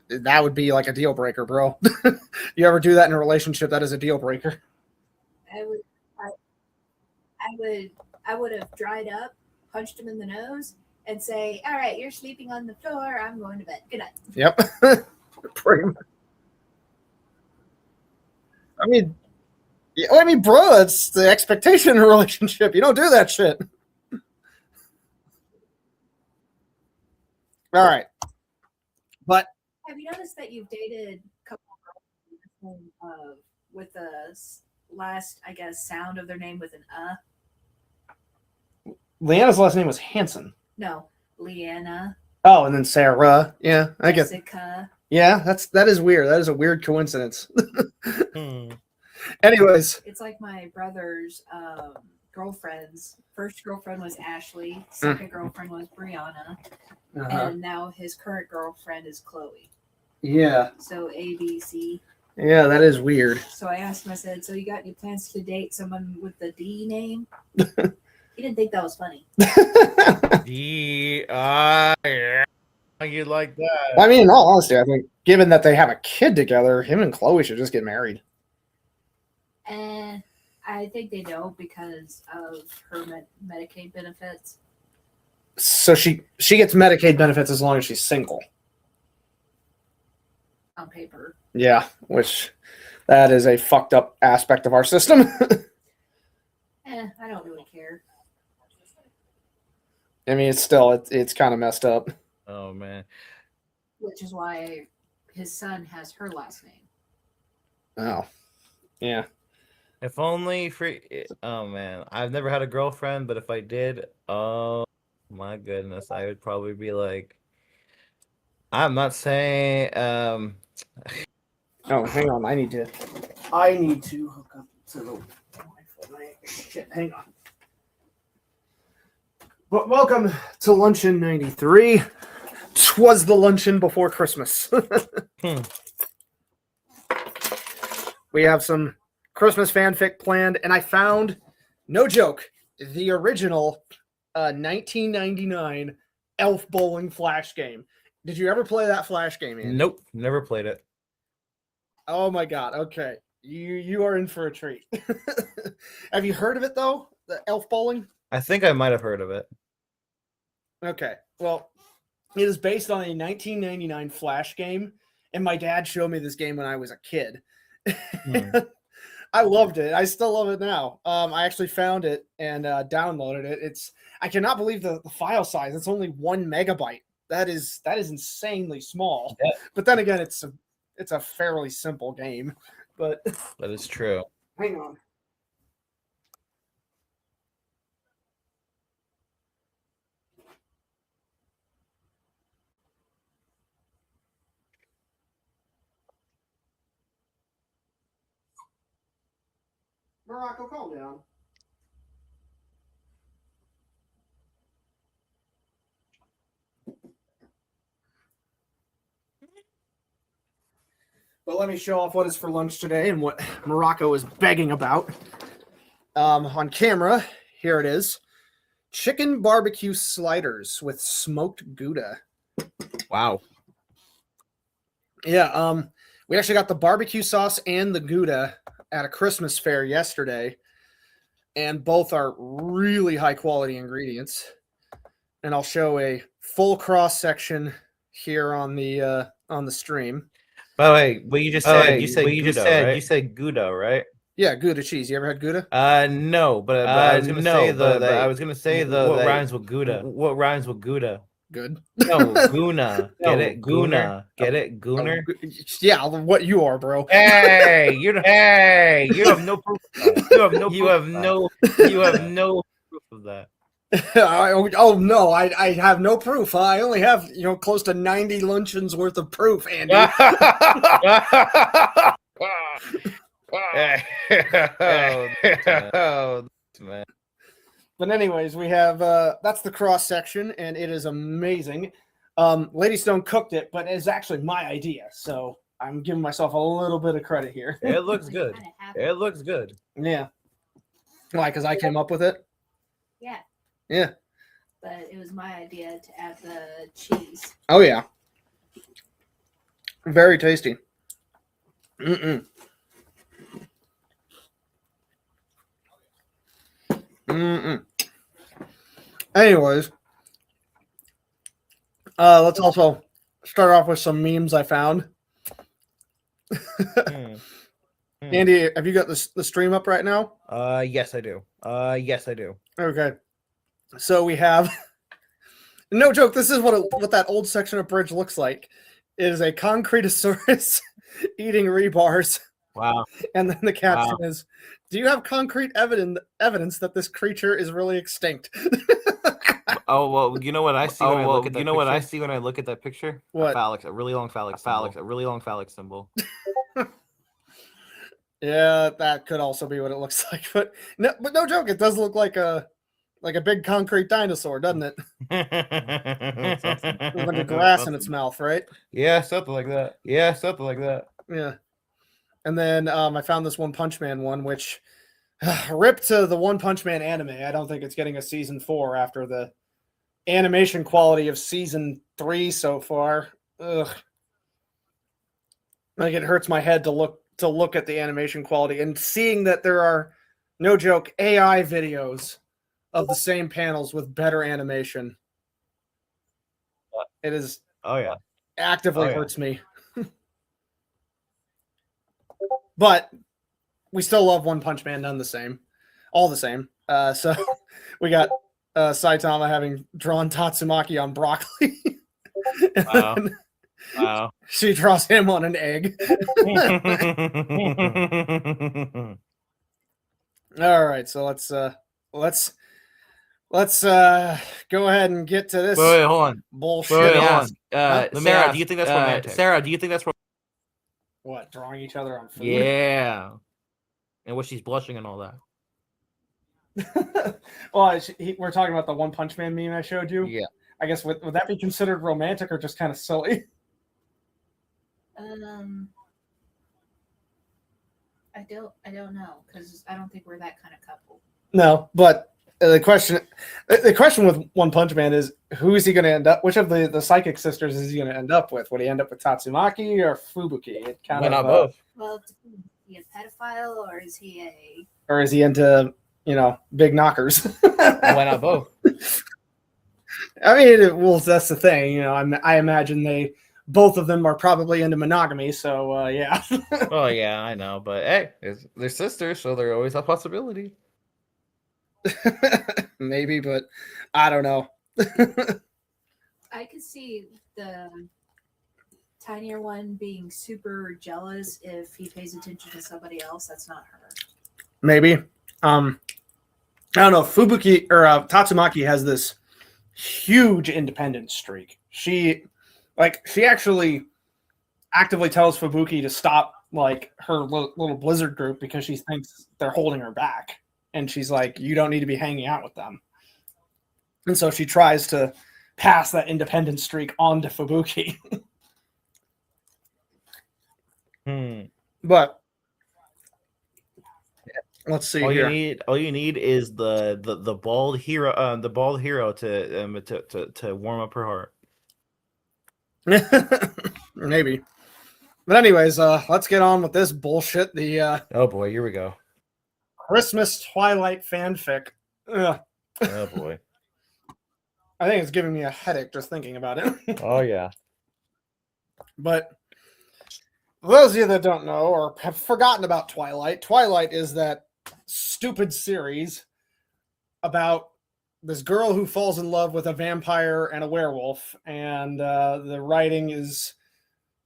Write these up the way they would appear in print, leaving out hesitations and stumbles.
that would be like a deal breaker, bro. You ever do that in a relationship? That is a deal breaker. I would, I, I would have dried up, punched him in the nose, and say, "All right, you're sleeping on the floor. I'm going to bed. Good night." Yep. Pretty much. I mean, yeah, I mean, bro, that's the expectation in a relationship. You don't do that shit. All right, but Have you noticed that you've dated a couple of with the last, I guess, sound of their name with an Leanna's last name was Hanson. No, Leanna. Oh, and then Sarah. Yeah, I get. Jessica. Yeah, that is weird. That is a weird coincidence. Hmm. Anyways, It's like my brother's girlfriends. First girlfriend was Ashley. Second girlfriend was Brianna. And now his current girlfriend is Chloe. yeah, So ABC. yeah, that is weird. So I asked him, I said, "So you got any plans to date someone with the D name?" He didn't think that was funny. Yeah, you like that? I mean, in all honesty, I think given that they have a kid together, him and Chloe should just get married. And I think they don't because of her Medicaid benefits. So she gets Medicaid benefits as long as she's single. On paper. Yeah, which that is a fucked up aspect of our system. I don't really care. I mean, it's still it's kind of messed up. Oh man. Which is why his son has her last name. Oh, yeah. If only for oh man, I've never had a girlfriend, but if I did, oh my goodness, I would probably be like, I'm not saying Oh, hang on. I need to hook up to the Wi-Fi. Shit, hang on. But welcome to Luncheon 93. 'Twas the luncheon before Christmas. We have some Christmas fanfic planned, and I found, no joke, the original 1999 Elf Bowling Flash game. Did you ever play that Flash game, Andy? nope, never played it. Oh my god, okay. You are in for a treat. Have you heard of it though? The Elf Bowling? I think I might have heard of it. Okay. Well, it is based on a 1999 Flash game, and my dad showed me this game when I was a kid. I loved it. I still love it now. I actually found it and downloaded it. I cannot believe the file size. It's only 1 megabyte. That is insanely small. Yeah. But then again, it's a fairly simple game. But That is true. hang on. Morocco, calm down. But let me show off what is for lunch today and what Morocco is begging about. On camera, here it is. Chicken barbecue sliders with smoked Gouda. Wow. Yeah, we actually got the barbecue sauce and the Gouda at a Christmas fair yesterday, and both are really high quality ingredients. And I'll show a full cross section here on the stream. By the way, what you just said, you said Gouda, right? Yeah, Gouda cheese. You ever had Gouda? No, but I was gonna say though. What rhymes with Gouda? What rhymes with Gouda? Good. No, Guna. No, Get it? Guna. Get it? Gooner. Yeah, what you are, bro. Hey, you have no proof. You have no proof of that. Oh no, I have no proof. I only have close to 90 luncheons worth of proof, Andy. Oh, man. But anyways, we have that's the cross section, and it is amazing. Lady Stone cooked it, but it's actually my idea, so I'm giving myself a little bit of credit here. It looks good. It looks good. Yeah. Why? Because I came up with it. Yeah. Yeah. But it was my idea to add the cheese. Oh yeah. Very tasty. Mm-mm. Mm-mm. Anyways, let's also start off with some memes I found. Andy, have you got the stream up right now? Yes, I do. Yes, I do. Okay. So we have, no joke, this is what that old section of bridge looks like. It is a concretosaurus eating rebars. Wow. And then the caption is, do you have concrete evidence that this creature is really extinct? Oh, well, you know what I see when I look at that what I see when I look at that picture? What? A really long phallic symbol. Yeah, that could also be what it looks like. But no joke, it does look like a big concrete dinosaur, doesn't it? With a bunch of grass in its mouth, right? Yeah, something like that. Yeah. And then I found this One Punch Man one, which rip to the One Punch Man anime. I don't think it's getting a season 4 after the animation quality of season 3 so far. Ugh. Like, it hurts my head to look at the animation quality and seeing that there are, no joke, AI videos of the same panels with better animation. It is actively hurts me. But we still love One Punch Man all the same. So we got Saitama having drawn Tatsumaki on broccoli. Wow. She draws him on an egg. All right, so let's go ahead and get to this. Wait, hold on. Bullshit. Let me ask. Do you think that's romantic? Sarah, do you think that's what, drawing each other on food? Yeah. And what, she's blushing and all that. Well, we're talking about the One Punch Man meme I showed you. Yeah. I guess would that be considered romantic or just kind of silly? I don't know, because I don't think we're that kind of couple. No, but the question with One Punch Man is, who is he going to end up? Which of the psychic sisters is he going to end up with? Would he end up with Tatsumaki or Fubuki? It kind of not both. Well, is he a pedophile or is he into big knockers? Why not both? I mean, that's the thing. I imagine both of them are probably into monogamy. So yeah. Oh yeah, I know, but hey, they're sisters, so there's always a possibility. Maybe, but I don't know. I could see the tinier one being super jealous if he pays attention to somebody else that's not her. Maybe. I don't know. Fubuki or Tatsumaki has this huge independence streak. She actually actively tells Fubuki to stop her little Blizzard group because she thinks they're holding her back. And she's like, you don't need to be hanging out with them. And so she tries to pass that independence streak on to Fubuki. But let's see. All you need is the bald hero to warm up her heart. Maybe. But anyways, let's get on with this bullshit. Oh boy, here we go. Christmas Twilight fanfic. Ugh. Oh boy. I think it's giving me a headache just thinking about it. Oh yeah. But for those of you that don't know or have forgotten about Twilight is that stupid series about this girl who falls in love with a vampire and a werewolf, and the writing is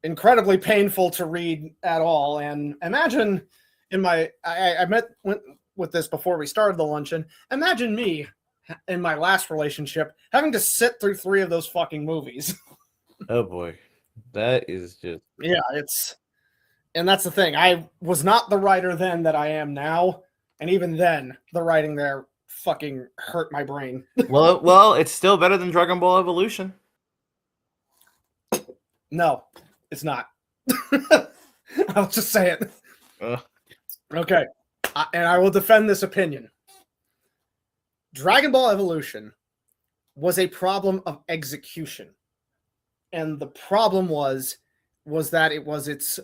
incredibly painful to read at all. And imagine I went with this before we started the luncheon. Imagine me in my last relationship having to sit through 3 of those fucking movies. Oh boy, that is just and that's the thing. I was not the writer then that I am now, and even then, the writing there fucking hurt my brain. well, it's still better than Dragon Ball Evolution. No, it's not. I'll just say it. Okay, and I will defend this opinion. Dragon Ball Evolution was a problem of execution. And the problem was was that it was its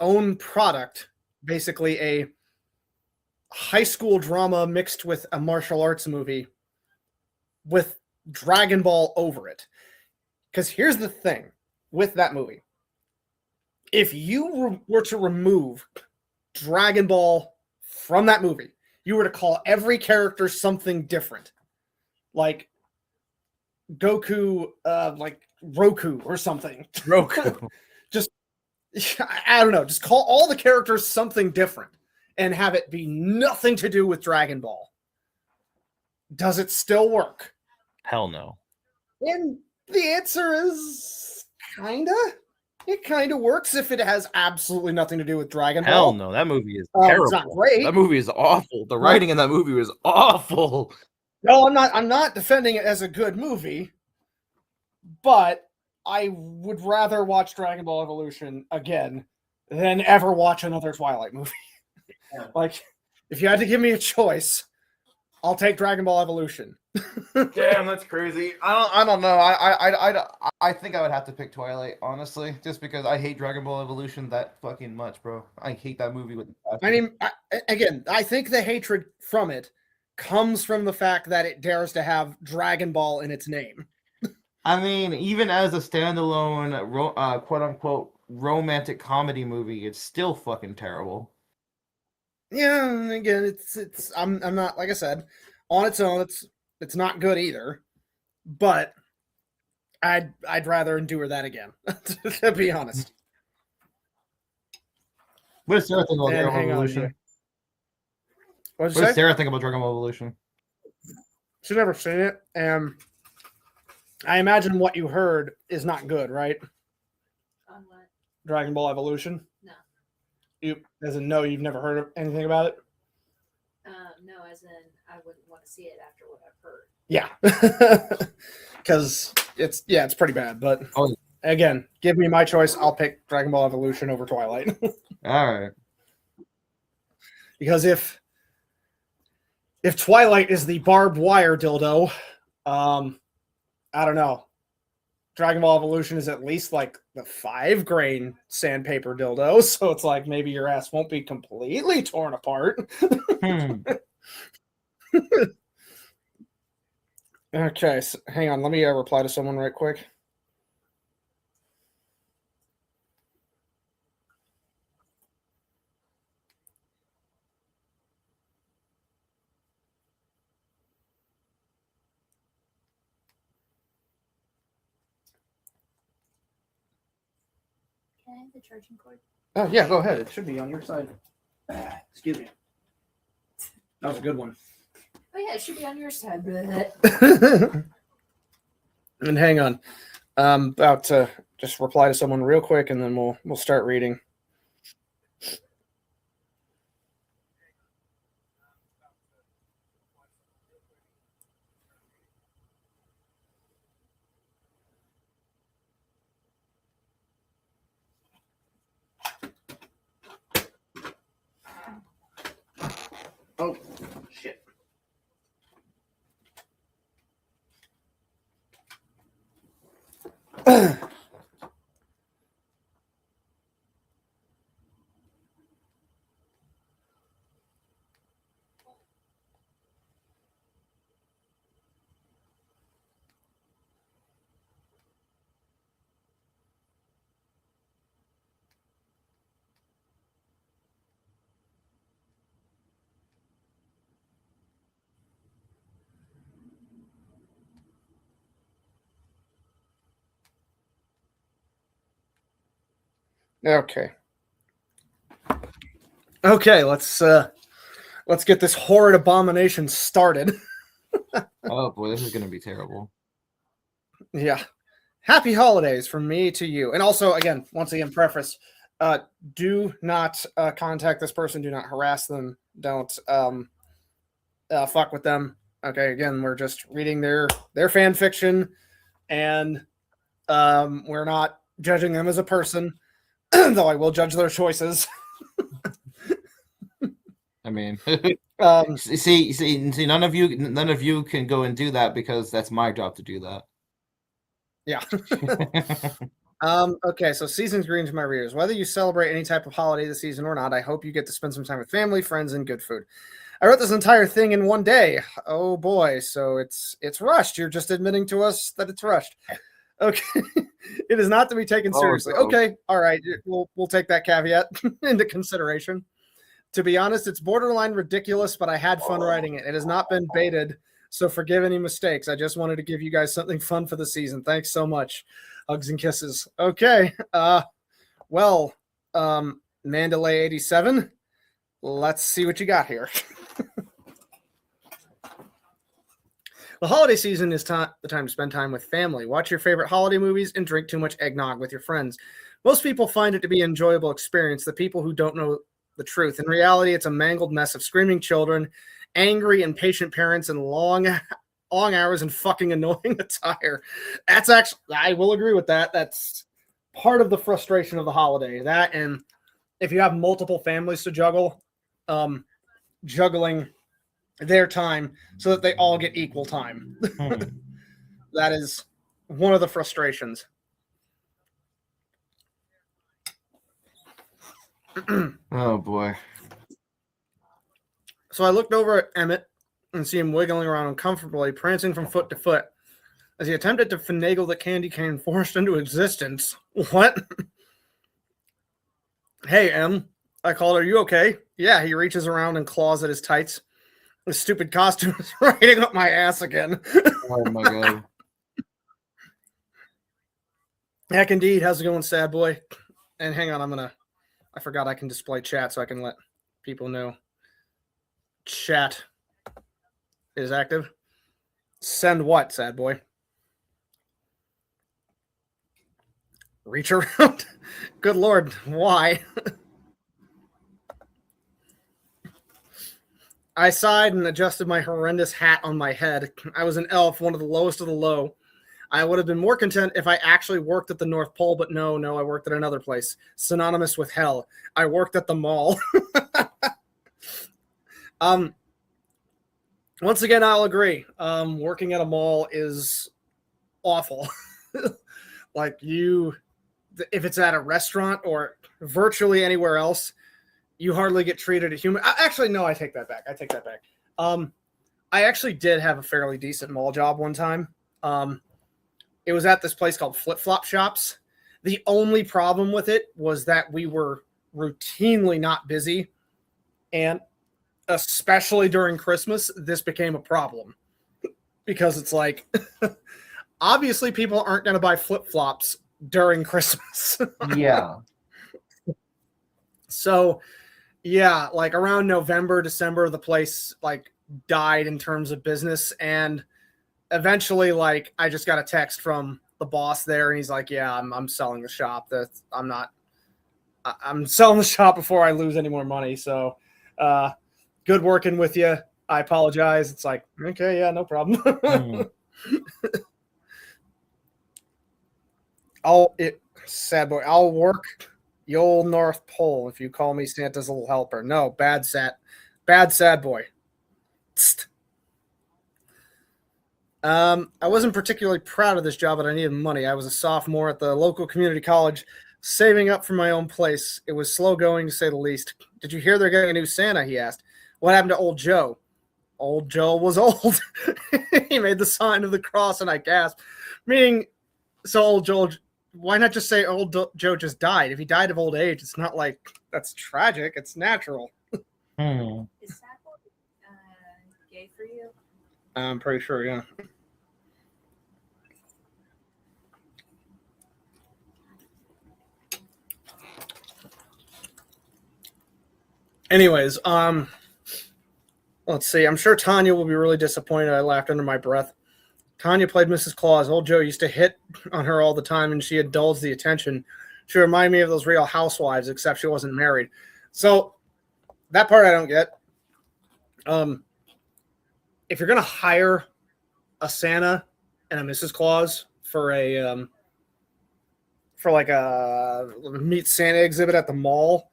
own product, basically a high school drama mixed with a martial arts movie with Dragon Ball over it. Because here's the thing with that movie. If you were to remove Dragon Ball from that movie, you were to call every character something different. Like Goku, like Roku or something. Roku. Just, I don't know. Just call all the characters something different and have it be nothing to do with Dragon Ball. Does it still work? Hell no. And the answer is kinda. It kind of works if it has absolutely nothing to do with Dragon Ball. Hell no, that movie is terrible. It's not great. That movie is awful. The writing in that movie was awful. No, I'm not defending it as a good movie, but I would rather watch Dragon Ball Evolution again than ever watch another Twilight movie. Yeah. Like, if you had to give me a choice, I'll take Dragon Ball Evolution. Damn, that's crazy. I don't know. I think I would have to pick Twilight, honestly, just because I hate Dragon Ball Evolution that fucking much, bro. I hate that movie with. I mean, again, I think the hatred from it comes from the fact that it dares to have Dragon Ball in its name. I mean, even as a standalone, quote unquote, romantic comedy movie, it's still fucking terrible. Yeah, and again, it's I'm not, like I said, on its own, it's not good either. But I'd rather endure that again, to be honest. What does Sarah think about And Dragon Ball hang on, Evolution? yeah. What'd What you does say? Sarah think about Dragon Ball Evolution? She's never seen it, and I imagine what you heard is not good, right? On what? Dragon Ball Evolution. No. You, as in, no, you've never heard of anything about it. No, as in I wouldn't want to see it after what I've heard. Yeah, because it's pretty bad. But Oh. Again, give me my choice. I'll pick Dragon Ball Evolution over Twilight. All right. Because if Twilight is the barbed wire dildo, I don't know. Dragon Ball Evolution is at least like the 5-grain sandpaper dildo, so it's like maybe your ass won't be completely torn apart. Okay, so hang on. Let me reply to someone right quick. Can I have the charging cord? Oh, yeah, go ahead. It should be on your side. Excuse me. That was a good one. Oh yeah, it should be on your side. And hang on. I'm about to just reply to someone real quick, and then we'll start reading. Oh, shit. Okay. Okay, let's get this horrid abomination started. Oh boy, this is gonna be terrible. Yeah. Happy holidays from me to you. And also, again, once again, preface, do not contact this person. Do not harass them. Don't fuck with them. Okay, again, we're just reading their fan fiction, and we're not judging them as a person, though I will judge their choices. I mean, see, none of you can go and do that because that's my job to do that. Yeah. Okay, so season's greetings to my readers. Whether you celebrate any type of holiday this season or not, I hope you get to spend some time with family, friends, and good food. I wrote this entire thing in one day. Oh boy, so it's rushed. You're just admitting to us that it's rushed. Okay, it is not to be taken seriously. no. Okay, all right, we'll take that caveat into consideration. To be honest, it's borderline ridiculous, but I had fun writing it. It has not been baited, so forgive any mistakes. I just wanted to give you guys something fun for the season. Thanks so much. Hugs and kisses. Okay. Well, Mandalay 87. Let's see what you got here. The holiday season is the time to spend time with family, watch your favorite holiday movies, and drink too much eggnog with your friends. Most people find it to be an enjoyable experience. The people who don't know the truth. In reality, it's a mangled mess of screaming children, angry, impatient parents, and long hours and fucking annoying attire. That's actually, I will agree with that. That's part of the frustration of the holiday. That, and if you have multiple families to juggle, juggling their time so that they all get equal time. That is one of the frustrations. Oh boy. So I looked over at Emmett and see him wiggling around uncomfortably, prancing from foot to foot as he attempted to finagle the candy cane forced into existence. What? Hey, Em. I called, are you okay? Yeah, he reaches around and claws at his tights. This stupid costume is riding up my ass again. Oh my god. Heck indeed. How's it going, sad boy? And hang on, I forgot I can display chat so I can let people know. Chat is active. Send what, sad boy? Reach around? Good Lord, why? I sighed and adjusted my horrendous hat on my head. I was an elf, one of the lowest of the low. I would have been more content if I actually worked at the North Pole, but no, I worked at another place, synonymous with hell. I worked at the mall. Once again, I'll agree. Working at a mall is awful. Like if it's at a restaurant or virtually anywhere else, you hardly get treated as human. Actually, no, I take that back. I actually did have a fairly decent mall job one time. It was at this place called Flip Flop Shops. The only problem with it was that we were routinely not busy. And especially during Christmas, this became a problem. Because it's like, obviously people aren't going to buy flip-flops during Christmas. Yeah. So, yeah, like around November, December, the place like died in terms of business. And eventually, like, I just got a text from the boss there, and he's like, yeah, I'm selling the shop. I'm selling the shop before I lose any more money. So, good working with you. I apologize. It's like, okay, yeah, no problem. Sad boy, I'll work the old North Pole if you call me Santa's little helper. No, bad sad boy. Tst. I wasn't particularly proud of this job, but I needed money. I was a sophomore at the local community college, saving up for my own place. It was slow going, to say the least. Did you hear they're getting a new Santa? He asked. What happened to old Joe? Old Joe was old. He made the sign of the cross, and I gasped. Meaning, so old Joe, why not just say old Joe just died? If he died of old age, it's not like that's tragic. It's natural. Is that gay for you? I'm pretty sure, yeah. Anyways, let's see. I'm sure Tanya will be really disappointed I laughed under my breath. Tanya played Mrs. Claus. Old Joe used to hit on her all the time, and she indulged the attention. She reminded me of those Real Housewives, except she wasn't married. So that part I don't get. If you're going to hire a Santa and a Mrs. Claus for a Meet Santa exhibit at the mall,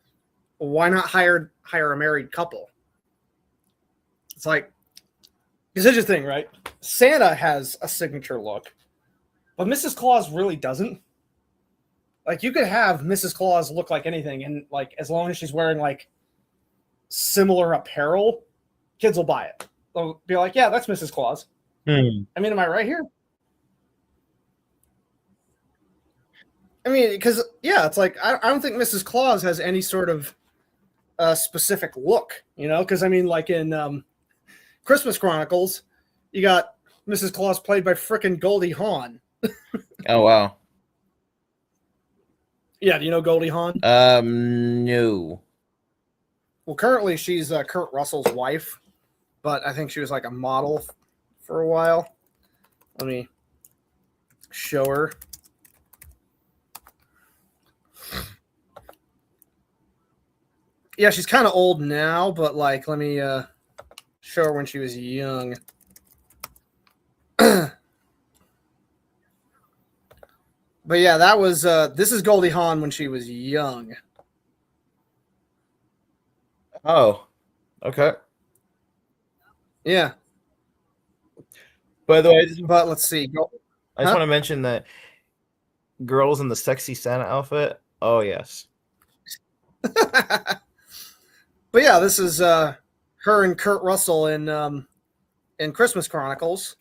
why not hire a married couple? It's like, because here's the thing, right? Santa has a signature look, but Mrs. Claus really doesn't. Like you could have Mrs. Claus look like anything, and like as long as she's wearing like similar apparel, kids will buy it. They'll be like, "Yeah, that's Mrs. Claus." Hmm. I mean, am I right here? I mean, because yeah, it's like I don't think Mrs. Claus has any sort of specific look, you know? Because I mean, like in Christmas Chronicles, you got Mrs. Claus played by frickin' Goldie Hawn. Oh wow. Yeah, do you know Goldie Hawn? No. Well, currently she's Kurt Russell's wife, but I think she was like a model for a while. Let me show her. Yeah, she's kind of old now, but like, let me show her when she was young. But yeah, that was this is Goldie Hawn when she was young. Oh, okay. Yeah, By the way, but let's see. I just want to mention that girls in the sexy Santa outfit. Oh yes. But yeah, this is her and Kurt Russell in Christmas Chronicles.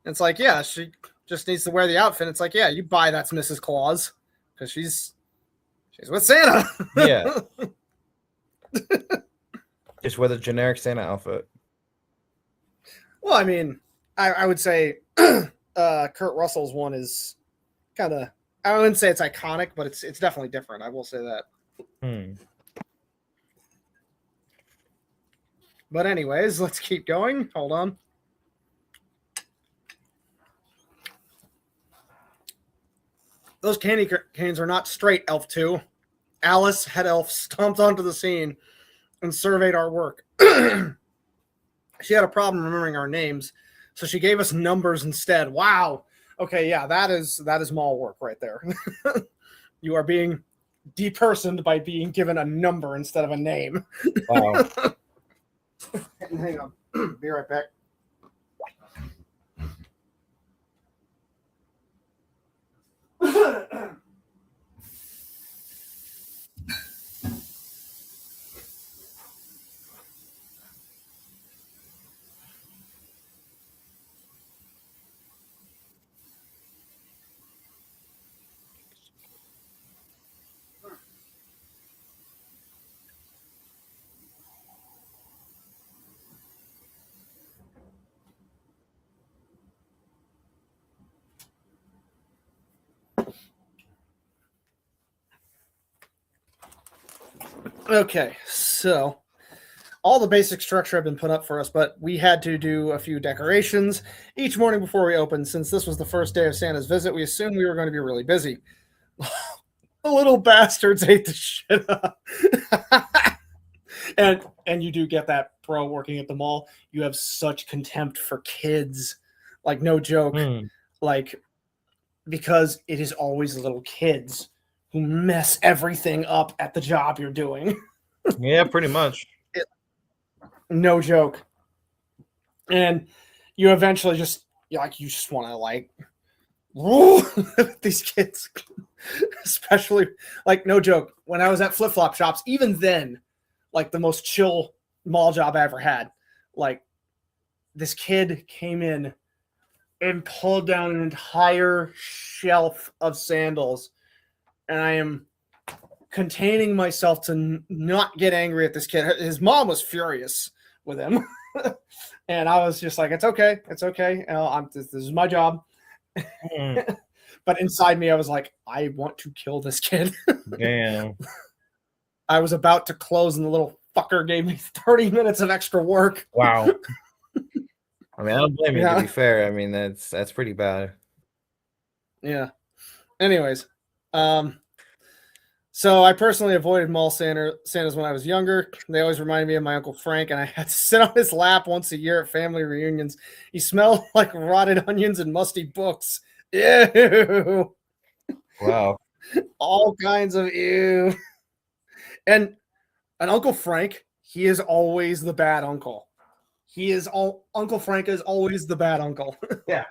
It's like, yeah, she just needs to wear the outfit. It's like, yeah, you buy that's Mrs. Claus because she's with Santa. Yeah. Just wear the generic Santa outfit. Well, I mean, I would say Kurt Russell's one is kind of, I wouldn't say it's iconic, but it's definitely different. I will say that. Hmm. But anyways, let's keep going. Hold on. Those candy canes are not straight, Elf 2. Alice, head elf, stomped onto the scene and surveyed our work. She had a problem remembering our names, so she gave us numbers instead. Wow. Okay, yeah, that is mall work right there. You are being depersoned by being given a number instead of a name. Wow. Hang on. Be right back. Okay, so all the basic structure had been put up for us, but we had to do a few decorations each morning before we opened. Since this was the first day of Santa's visit, we assumed we were going to be really busy. The little bastards ate the shit up. and you do get that, bro, working at the mall. You have such contempt for kids. Like, no joke. Like, because it is always little kids who mess everything up at the job you're doing. Yeah, pretty much. No joke. And you eventually just you just want to like these kids, especially like, no joke. When I was at flip flop shops, even then, like the most chill mall job I ever had, like this kid came in and pulled down an entire shelf of sandals. And I am containing myself to not get angry at this kid. His mom was furious with him. And I was just like, it's okay. It's okay. This is my job. But inside me, I was like, I want to kill this kid. Damn. I was about to close, and the little fucker gave me 30 minutes of extra work. Wow. I mean, I don't blame you, Yeah. to be fair. I mean, that's pretty bad. Yeah. Anyways, so I personally avoided mall Santas when I was younger. They always reminded me of my Uncle Frank, and I had to sit on his lap once a year at family reunions. He smelled like rotted onions and musty books. Ew. Wow. All kinds of ew. And Uncle Frank, he is always the bad uncle. Uncle Frank is always the bad uncle. Yeah.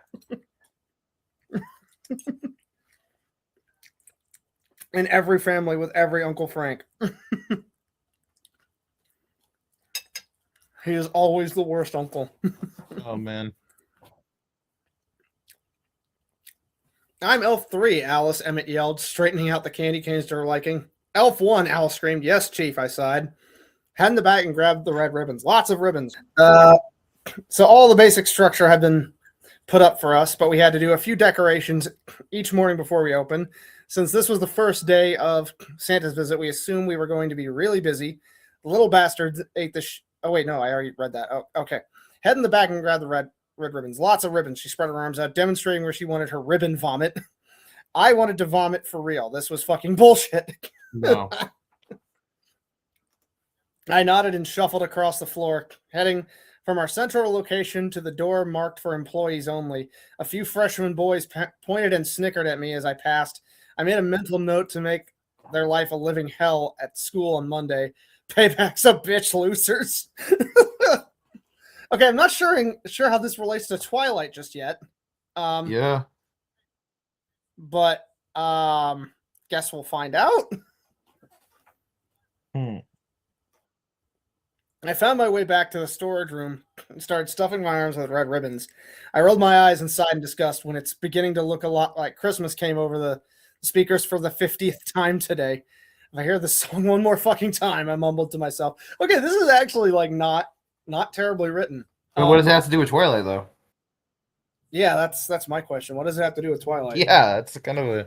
in every family with every Uncle Frank. He is always the worst uncle. Oh man. I'm Elf 3, Alice, Emmett yelled, straightening out the candy canes to her liking. Elf 1, Alice screamed. Yes, Chief, I sighed. Head in the back and grabbed the red ribbons. Lots of ribbons. So all the basic structure had been put up for us, but we had to do a few decorations each morning before we opened. Since this was the first day of Santa's visit, we assumed we were going to be really busy. The little bastards ate the oh, wait, no, I already read that. Oh, okay. Head in the back and grab the red ribbons. Lots of ribbons. She spread her arms out, demonstrating where she wanted her ribbon vomit. I wanted to vomit for real. This was fucking bullshit. No. I nodded and shuffled across the floor, heading from our central location to the door marked for employees only. A few freshman boys pointed and snickered at me as I passed. I made a mental note to make their life a living hell at school on Monday. Payback's a bitch, losers. Okay, I'm not sure how this relates to Twilight just yet. Yeah. But guess we'll find out. I found my way back to the storage room and started stuffing my arms with red ribbons. I rolled my eyes and sighed in disgust when it's beginning to look a lot like Christmas came over the speakers for the 50th time today. If I hear this song one more fucking time, I mumbled to myself. Okay, this is actually like not terribly written. But what does it have to do with Twilight, though? Yeah, that's my question. What does it have to do with Twilight? Yeah, it's kind of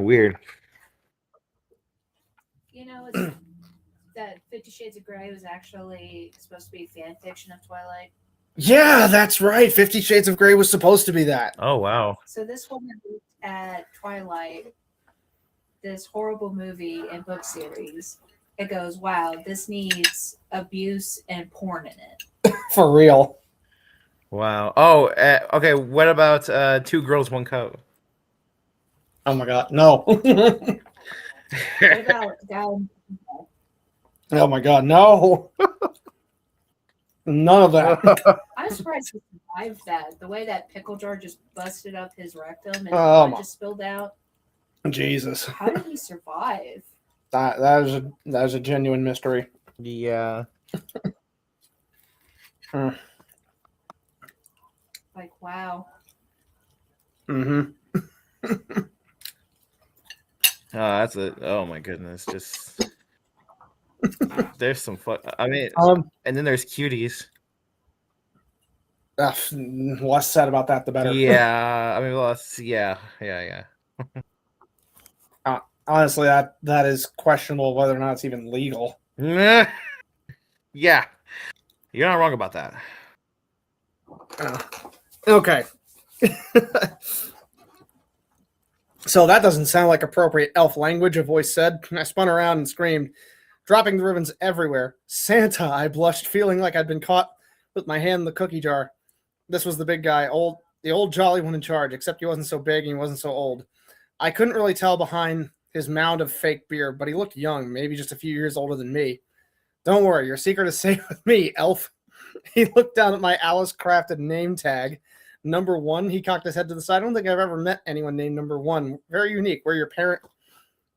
weird. You know, it's that 50 Shades of Grey was actually supposed to be fan fiction of Twilight. Yeah, that's right. 50 Shades of Grey was supposed to be that. Oh wow. So this woman looked at Twilight, this horrible movie and book series. It goes, wow, this needs abuse and porn in it. For real. Wow. Oh, okay. What about Two Girls, One Cup? Oh my god, no. What about down? Oh my god, no. None of that. I'm surprised he survived that. The way that pickle jar just busted up his rectum and Oh, blood just spilled out. Jesus. How did he survive? That is a genuine mystery. Yeah. Like, wow. Mm-hmm. That's it. Oh my goodness. Just there's some fun. I mean, and then there's cuties. Less said about that, the better. Yeah. I mean, well, yeah. Honestly, that is questionable whether or not it's even legal. Yeah. You're not wrong about that. Okay. So that doesn't sound like appropriate elf language, a voice said. I spun around and screamed, dropping the ribbons everywhere. Santa, I blushed, feeling like I'd been caught with my hand in the cookie jar. This was the big guy, the old jolly one in charge, except he wasn't so big and he wasn't so old. I couldn't really tell behind his mound of fake beard, but he looked young, maybe just a few years older than me. Don't worry, your secret is safe with me, elf. He looked down at my Alice crafted name tag. Number 1, he cocked his head to the side. I don't think I've ever met anyone named Number 1. Very unique. We're your parents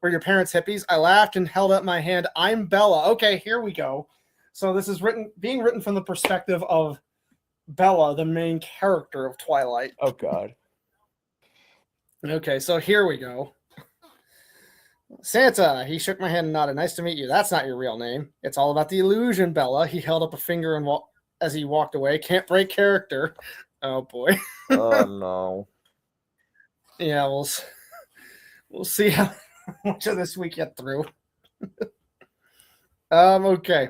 hippies. I laughed and held up my hand. I'm Bella. Okay, here we go. So this is being written from the perspective of Bella, the main character of Twilight. Oh God. Okay, so here we go. Santa, he shook my hand and nodded. Nice to meet you. That's not your real name. It's all about the illusion, Bella. He held up a finger and as he walked away. Can't break character. Oh boy. Oh no. Yeah, we'll see how much of this we get through. Okay.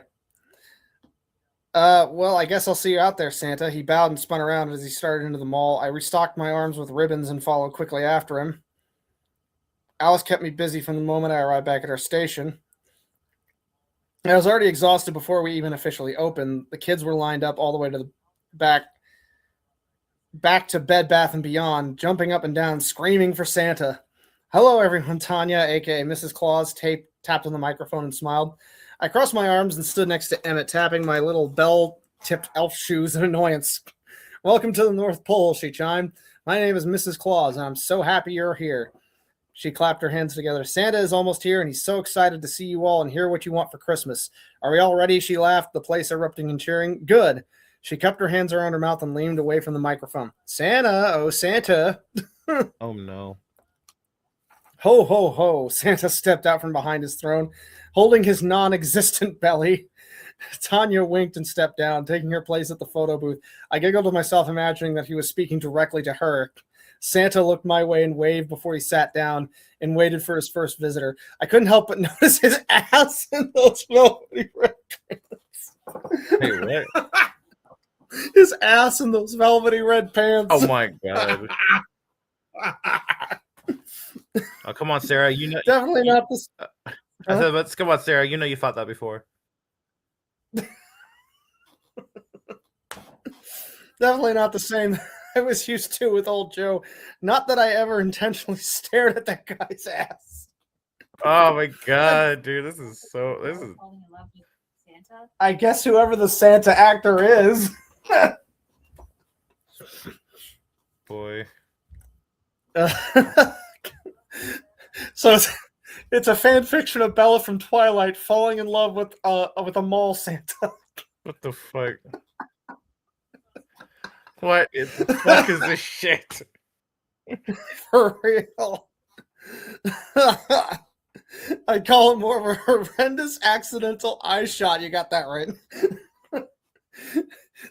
Well, I guess I'll see you out there, Santa. He bowed and spun around as he started into the mall. I restocked my arms with ribbons and followed quickly after him. Alice kept me busy from the moment I arrived back at our station. I was already exhausted before we even officially opened. The kids were lined up all the way to the back to Bed Bath & Beyond, jumping up and down, screaming for Santa. Hello, everyone. Tanya, a.k.a. Mrs. Claus, tapped on the microphone and smiled. I crossed my arms and stood next to Emmett, tapping my little bell-tipped elf shoes in annoyance. Welcome to the North Pole, she chimed. My name is Mrs. Claus, and I'm so happy you're here. She clapped her hands together. Santa is almost here, and he's so excited to see you all and hear what you want for Christmas. Are we all ready? She laughed, the place erupting in cheering. Good. She cupped her hands around her mouth and leaned away from the microphone. Santa, oh Santa. Oh no. Ho, ho, ho. Santa stepped out from behind his throne, holding his non-existent belly. Tanya winked and stepped down, taking her place at the photo booth. I giggled to myself, imagining that he was speaking directly to her. Santa looked my way and waved before he sat down and waited for his first visitor. I couldn't help but notice his ass in those velvety red pants. Hey, what? His ass in those velvety red pants. Oh my god. Oh, come on, Sarah. You know. Definitely not this. I said, let's come on, Sarah. You know you thought that before. Definitely not the same I was used to with old Joe. Not that I ever intentionally stared at that guy's ass. Oh my god, dude. This is. Falling in love with Santa. I guess whoever the Santa actor is. Boy. So it's a fan fiction of Bella from Twilight falling in love with a mall Santa. What the fuck? What in the fuck is this shit? For real. I call it more of a horrendous accidental eye shot. You got that right.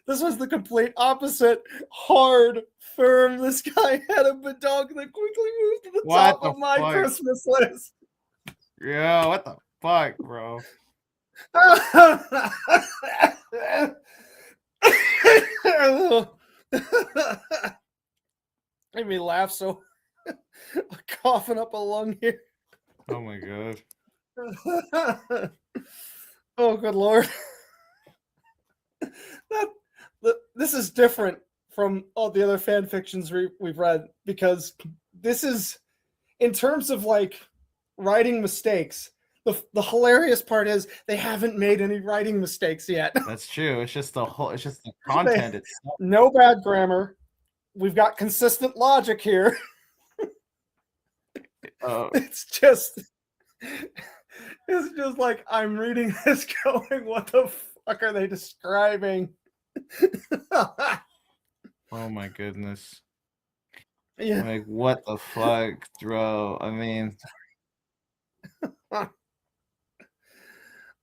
This was the complete opposite. Hard, firm. This guy had a badog that quickly moved to the top of my Christmas list. Yeah, what the fuck, bro? Made me laugh so coughing up a lung here. Oh my god. Oh, good lord. This is different from all the other fan fictions we've read, because this is, in terms of like writing mistakes, the hilarious part is they haven't made any writing mistakes yet. That's true. It's just the content itself. No bad grammar. We've got consistent logic here. It's just like I'm reading this going, what the fuck are they describing? Oh my goodness. Yeah. Like, what the fuck, bro? I mean,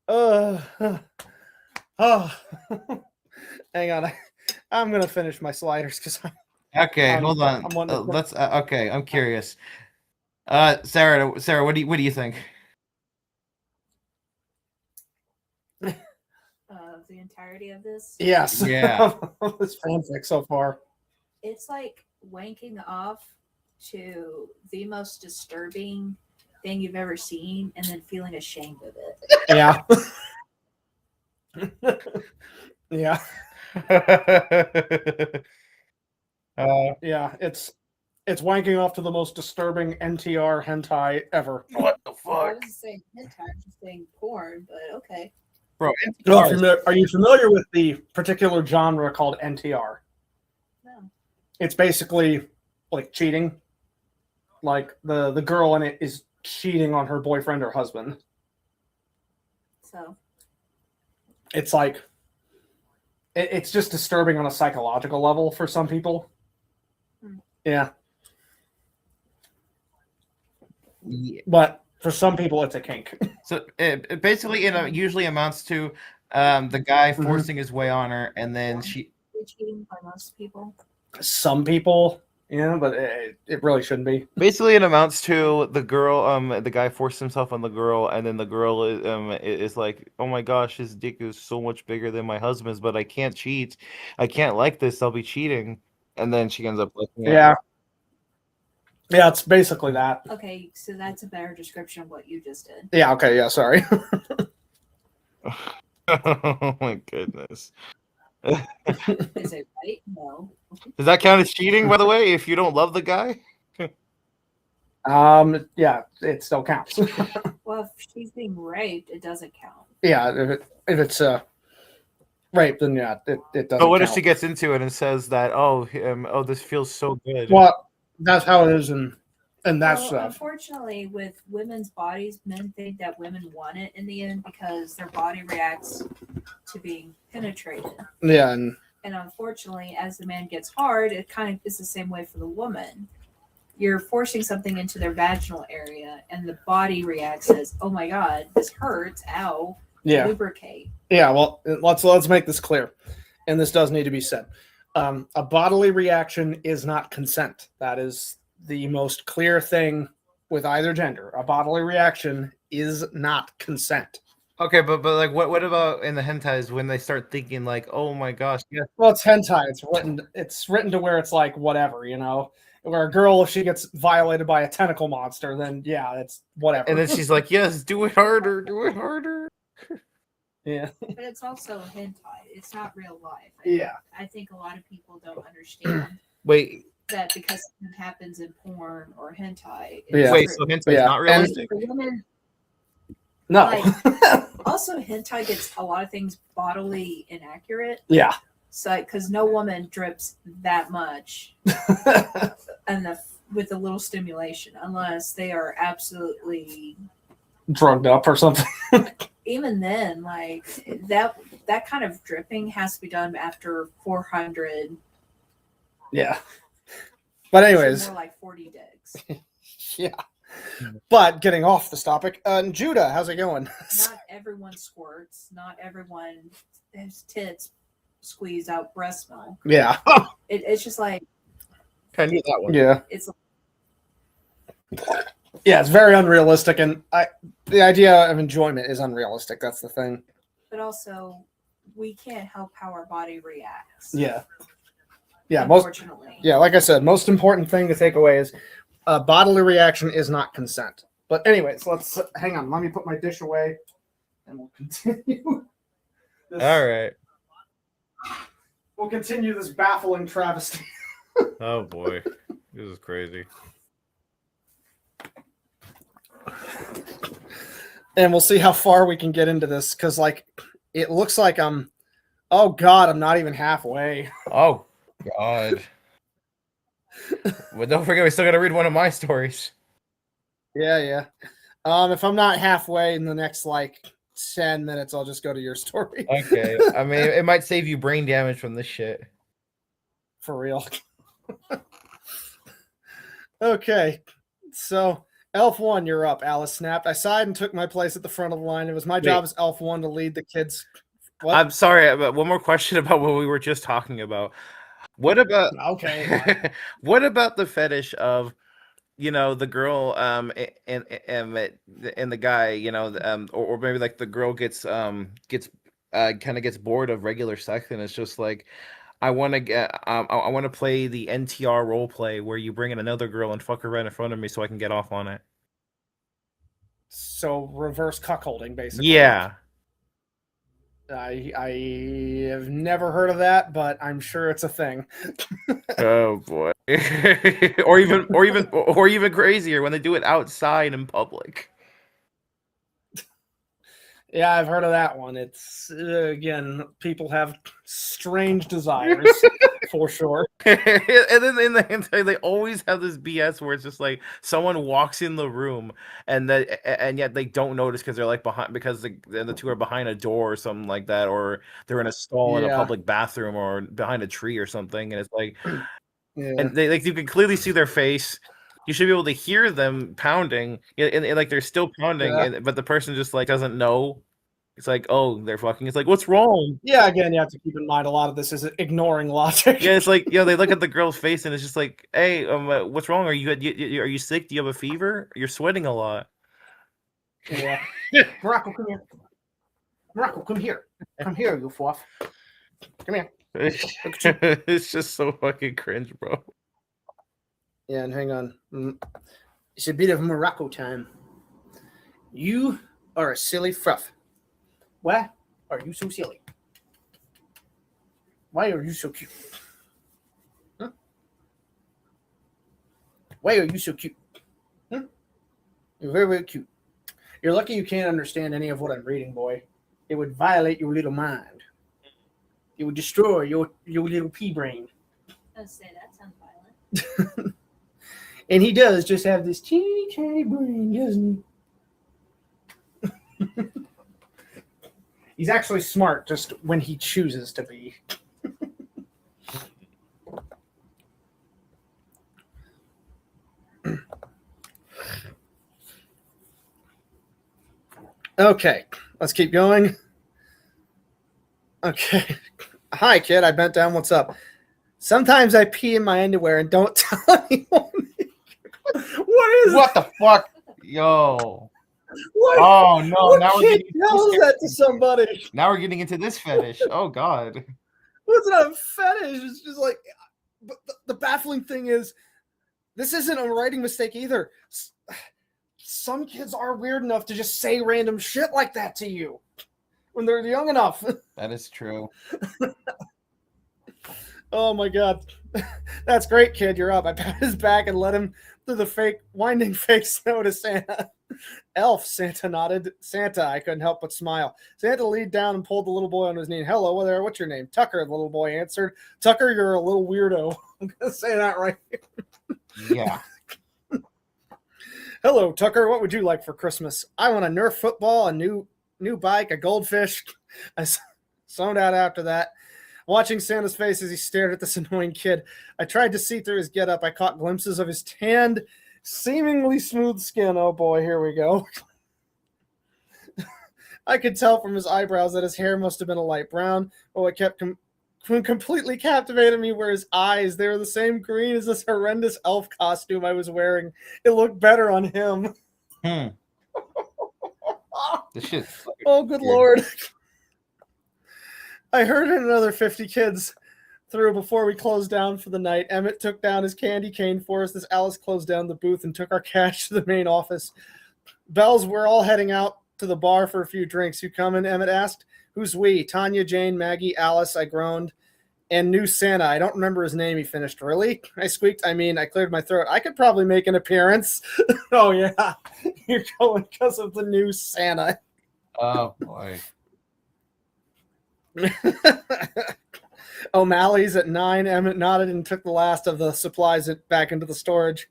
oh, hang on. I'm gonna finish my sliders because okay, hold on. Let's. Okay, I'm curious. Sarah, what do you think? The entirety of this. yes, Yeah. this fanfic so far. It's like wanking off to the most disturbing thing you've ever seen and then feeling ashamed of it. Yeah. Yeah. Yeah, it's wanking off to the most disturbing NTR hentai ever. What the I fuck, wasn't saying hentai, I'm just saying porn, but okay. bro? Are you familiar with the particular genre called NTR? No. It's basically like cheating. Like the girl in it is cheating on her boyfriend or husband. So It's like it's just disturbing on a psychological level for some people. Yeah. Yeah. But for some people, it's a kink. So it basically usually amounts to the guy forcing his way on her, and then she. cheating by most people. Some people, yeah, but it really shouldn't be. Basically, it amounts to the girl, the guy forced himself on the girl, and then the girl is like, "Oh my gosh, his dick is so much bigger than my husband's, but I can't cheat. I can't like this. I'll be cheating." And then she ends up liking it. Yeah. Yeah, it's basically that. Okay, so that's a better description of what you just did. Yeah, okay, yeah, sorry. Oh my goodness. Is it right? No. Does that count as cheating, by the way, if you don't love the guy? Yeah, it still counts. Well, if she's being raped, it doesn't count. Yeah, if it's rape, then yeah, it doesn't. But what count. if she gets into it and says that, oh, this feels so good? Well, that's how it is in And that's unfortunately, with women's bodies, men think that women want it in the end because their body reacts to being penetrated. Yeah, and unfortunately, as the man gets hard, it kind of is the same way for the woman. You're forcing something into their vaginal area, and the body reacts as, "Oh my god, this hurts! Ow!" Yeah. Lubricate. Yeah. Well, let's make this clear, and this does need to be said. A bodily reaction is not consent. That is the most clear thing with either gender. A bodily reaction is not consent. Okay, but like, what about in the hentais when they start thinking like, oh my gosh, yeah. Well, it's hentai. It's written to where it's like whatever, Where a girl, if she gets violated by a tentacle monster, then yeah, it's whatever. And then she's like, yes, do it harder, do it harder. Yeah. But it's also hentai. It's not real life. I think a lot of people don't understand. Wait. That because it happens in porn or hentai. Wait, so hentai is not realistic? No. Also, hentai gets a lot of things bodily inaccurate. Yeah. So, because no woman drips that much, and with a little stimulation, unless they are absolutely drugged up or something. Even then, like that kind of dripping has to be done after 400. Yeah. But anyways, so more like 40 digs. Yeah. But getting off this topic, Judah, how's it going? Not everyone squirts. Not everyone has tits squeeze out breast milk. Yeah. It's just like. I knew that one. Yeah. It's very unrealistic, and the idea of enjoyment is unrealistic. That's the thing. But also, we can't help how our body reacts. Yeah. Yeah. Unfortunately. Like I said, most important thing to take away is bodily reaction is not consent. But anyways, let's hang on. Let me put my dish away, and we'll continue. All right. We'll continue this baffling travesty. Oh boy, this is crazy. And we'll see how far we can get into this, because it looks like oh god, I'm not even halfway. Oh god. But don't forget, we still got to read one of my stories. Yeah. If I'm not halfway in the next 10 minutes, I'll just go to your story. Okay. I mean, it might save you brain damage from this shit. For real. Okay. So, Elf 1, you're up. Alice snapped. I sighed and took my place at the front of the line. It was my job as Elf 1 to lead the kids. What? I'm sorry, but one more question about what we were just talking about. What about what about the fetish of the girl and the guy, or maybe the girl gets bored of regular sex, and it's just like, I want to play the NTR role play where you bring in another girl and fuck her right in front of me so I can get off on it. So reverse cuckolding, basically. Yeah. I have never heard of that, but I'm sure it's a thing. Oh boy. or even crazier when they do it outside in public. Yeah, I've heard of that one. It's again, people have strange desires for sure. And then in the hentai, they always have this BS where it's just like someone walks in the room and yet they don't notice because they're behind, because the two are behind a door or something like that, or they're in a stall in a public bathroom or behind a tree or something, and it's like, and they you can clearly see their face. You should be able to hear them pounding, and they're still pounding, but the person just doesn't know. It's like, oh, they're fucking. It's like, what's wrong? Yeah, again, you have to keep in mind a lot of this is ignoring logic. Yeah, it's like, they look at the girl's face and it's just like, hey, what's wrong? Are you sick? Do you have a fever? You're sweating a lot. Yeah. Morocco, come here. Morocco, come here. Come here, you fluff. Come here. It's just so fucking cringe, bro. Yeah, and hang on. It's a bit of Morocco time. You are a silly fruff. Why are you so silly? Why are you so cute? Huh? Why are you so cute? Huh? You're very, very cute. You're lucky you can't understand any of what I'm reading, boy. It would violate your little mind. It would destroy your little pea brain. I was say that sounds violent. And he does just have this teeny tiny brain, doesn't he? He's actually smart just when he chooses to be. Okay, let's keep going. Okay. Hi, kid. I bent down. What's up? Sometimes I pee in my underwear and don't tell anyone. What the fuck? Yo. What? Oh no! What Now we're kid getting tells that to somebody? Now we're getting into this fetish. Oh god. What's not a fetish? It's just like, but the baffling thing is, this isn't a writing mistake either. Some kids are weird enough to just say random shit like that to you when they're young enough. That is true. Oh my god. That's great, kid. You're up. I pat his back and led him through the winding fake snow to Santa. Elf, Santa nodded. Santa, I couldn't help but smile. Santa leaned down and pulled the little boy on his knee. Hello there, what's your name? Tucker, the little boy answered. Tucker, you're a little weirdo. I'm going to say that right. Yeah. Hello, Tucker. What would you like for Christmas? I want a Nerf football, a new bike, a goldfish. I zoned out after that. Watching Santa's face as he stared at this annoying kid, I tried to see through his getup. I caught glimpses of his tanned, seemingly smooth skin. Oh boy, here we go. I could tell from his eyebrows that his hair must have been a light brown, but what kept completely captivated me were his eyes. They were the same green as this horrendous elf costume I was wearing. It looked better on him. This shit. Oh, good Lord. I herded another 50 kids through before we closed down for the night. Emmett took down his candy cane for us as Alice closed down the booth and took our cash to the main office. Bells, we're all heading out to the bar for a few drinks. You coming? Emmett asked. Who's we? Tanya, Jane, Maggie, Alice, I groaned. And new Santa. I don't remember his name, he finished. Really? I squeaked. I cleared my throat. I could probably make an appearance. Oh, yeah. You're going because of the new Santa. Oh, boy. O'Malley's at 9. Emmett nodded and took the last of the supplies back into the storage.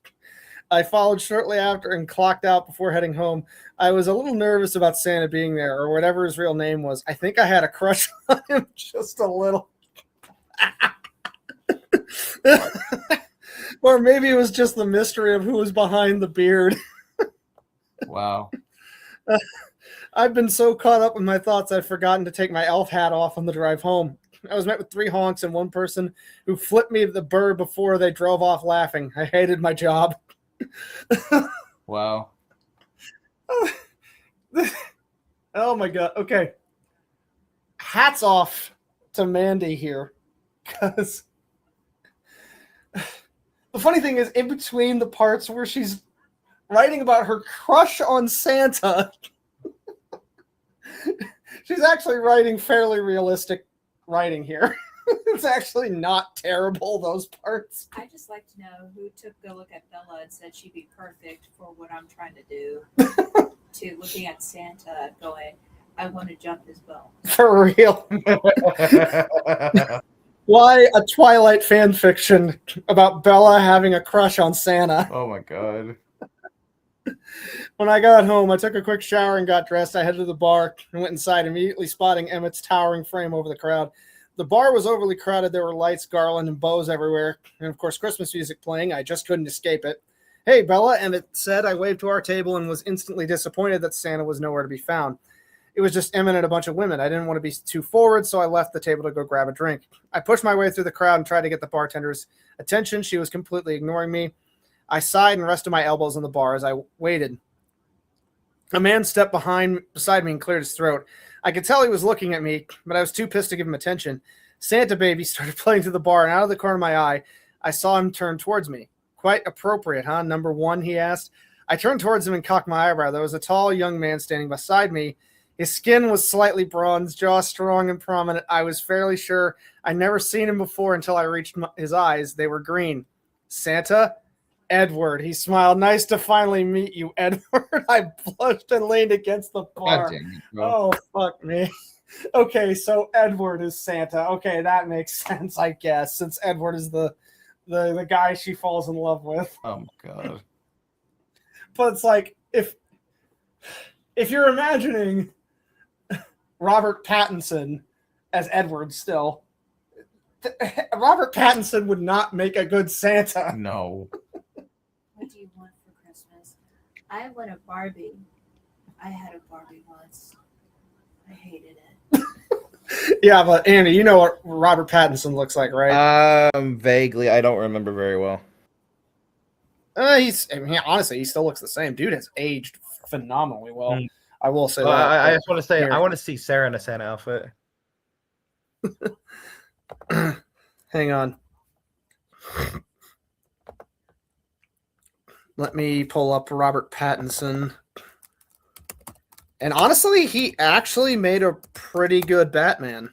I followed shortly after and clocked out before heading home. I was a little nervous about Santa being there, or whatever his real name was. I think I had a crush on him just a little. Or maybe it was just the mystery of who was behind the beard. Wow. I've been so caught up in my thoughts I've forgotten to take my elf hat off on the drive home. I was met with 3 honks and one person who flipped me the bird before they drove off laughing. I hated my job. Wow. Oh my god. Okay. Hats off to Mandy here. Because the funny thing is, in between the parts where she's writing about her crush on Santa, she's actually writing fairly realistic writing here. It's actually not terrible, those parts. I just like to know who took a look at Bella and said she'd be perfect for what I'm trying to do. To looking at Santa going, I want to jump his bone. For real. Why a Twilight fan fiction about Bella having a crush on Santa? Oh my god. When I got home, I took a quick shower and got dressed. I headed to the bar and went inside, immediately spotting Emmett's towering frame over the crowd. The bar was overly crowded. There were lights, garland, and bows everywhere. And, of course, Christmas music playing. I just couldn't escape it. Hey, Bella, Emmett said. I waved to our table and was instantly disappointed that Santa was nowhere to be found. It was just Emmett and a bunch of women. I didn't want to be too forward, so I left the table to go grab a drink. I pushed my way through the crowd and tried to get the bartender's attention. She was completely ignoring me. I sighed and rested my elbows on the bar as I waited. A man stepped beside me and cleared his throat. I could tell he was looking at me, but I was too pissed to give him attention. Santa Baby started playing through the bar, and out of the corner of my eye, I saw him turn towards me. Quite appropriate, huh? Number 1, he asked. I turned towards him and cocked my eyebrow. There was a tall young man standing beside me. His skin was slightly bronzed, jaw strong and prominent. I was fairly sure I'd never seen him before until I reached his eyes. They were green. Santa? Edward. He smiled. Nice to finally meet you, Edward. I blushed and leaned against the bar. Oh, fuck me. Okay, so Edward is Santa. Okay, that makes sense, I guess, since Edward is the the guy she falls in love with. Oh my god. But it's like if you're imagining Robert Pattinson as Edward still, Robert Pattinson would not make a good Santa. No. What do you want for Christmas? I want a Barbie. I had a Barbie once. I hated it. Yeah, but Andy, you know what Robert Pattinson looks like, right? Vaguely. I don't remember very well. Honestly, he still looks the same. Dude has aged phenomenally well. Mm. I will say Well, that. I just want to say, Here. I want to see Sarah in a Santa outfit. Hang on. Let me pull up Robert Pattinson. And honestly, he actually made a pretty good Batman.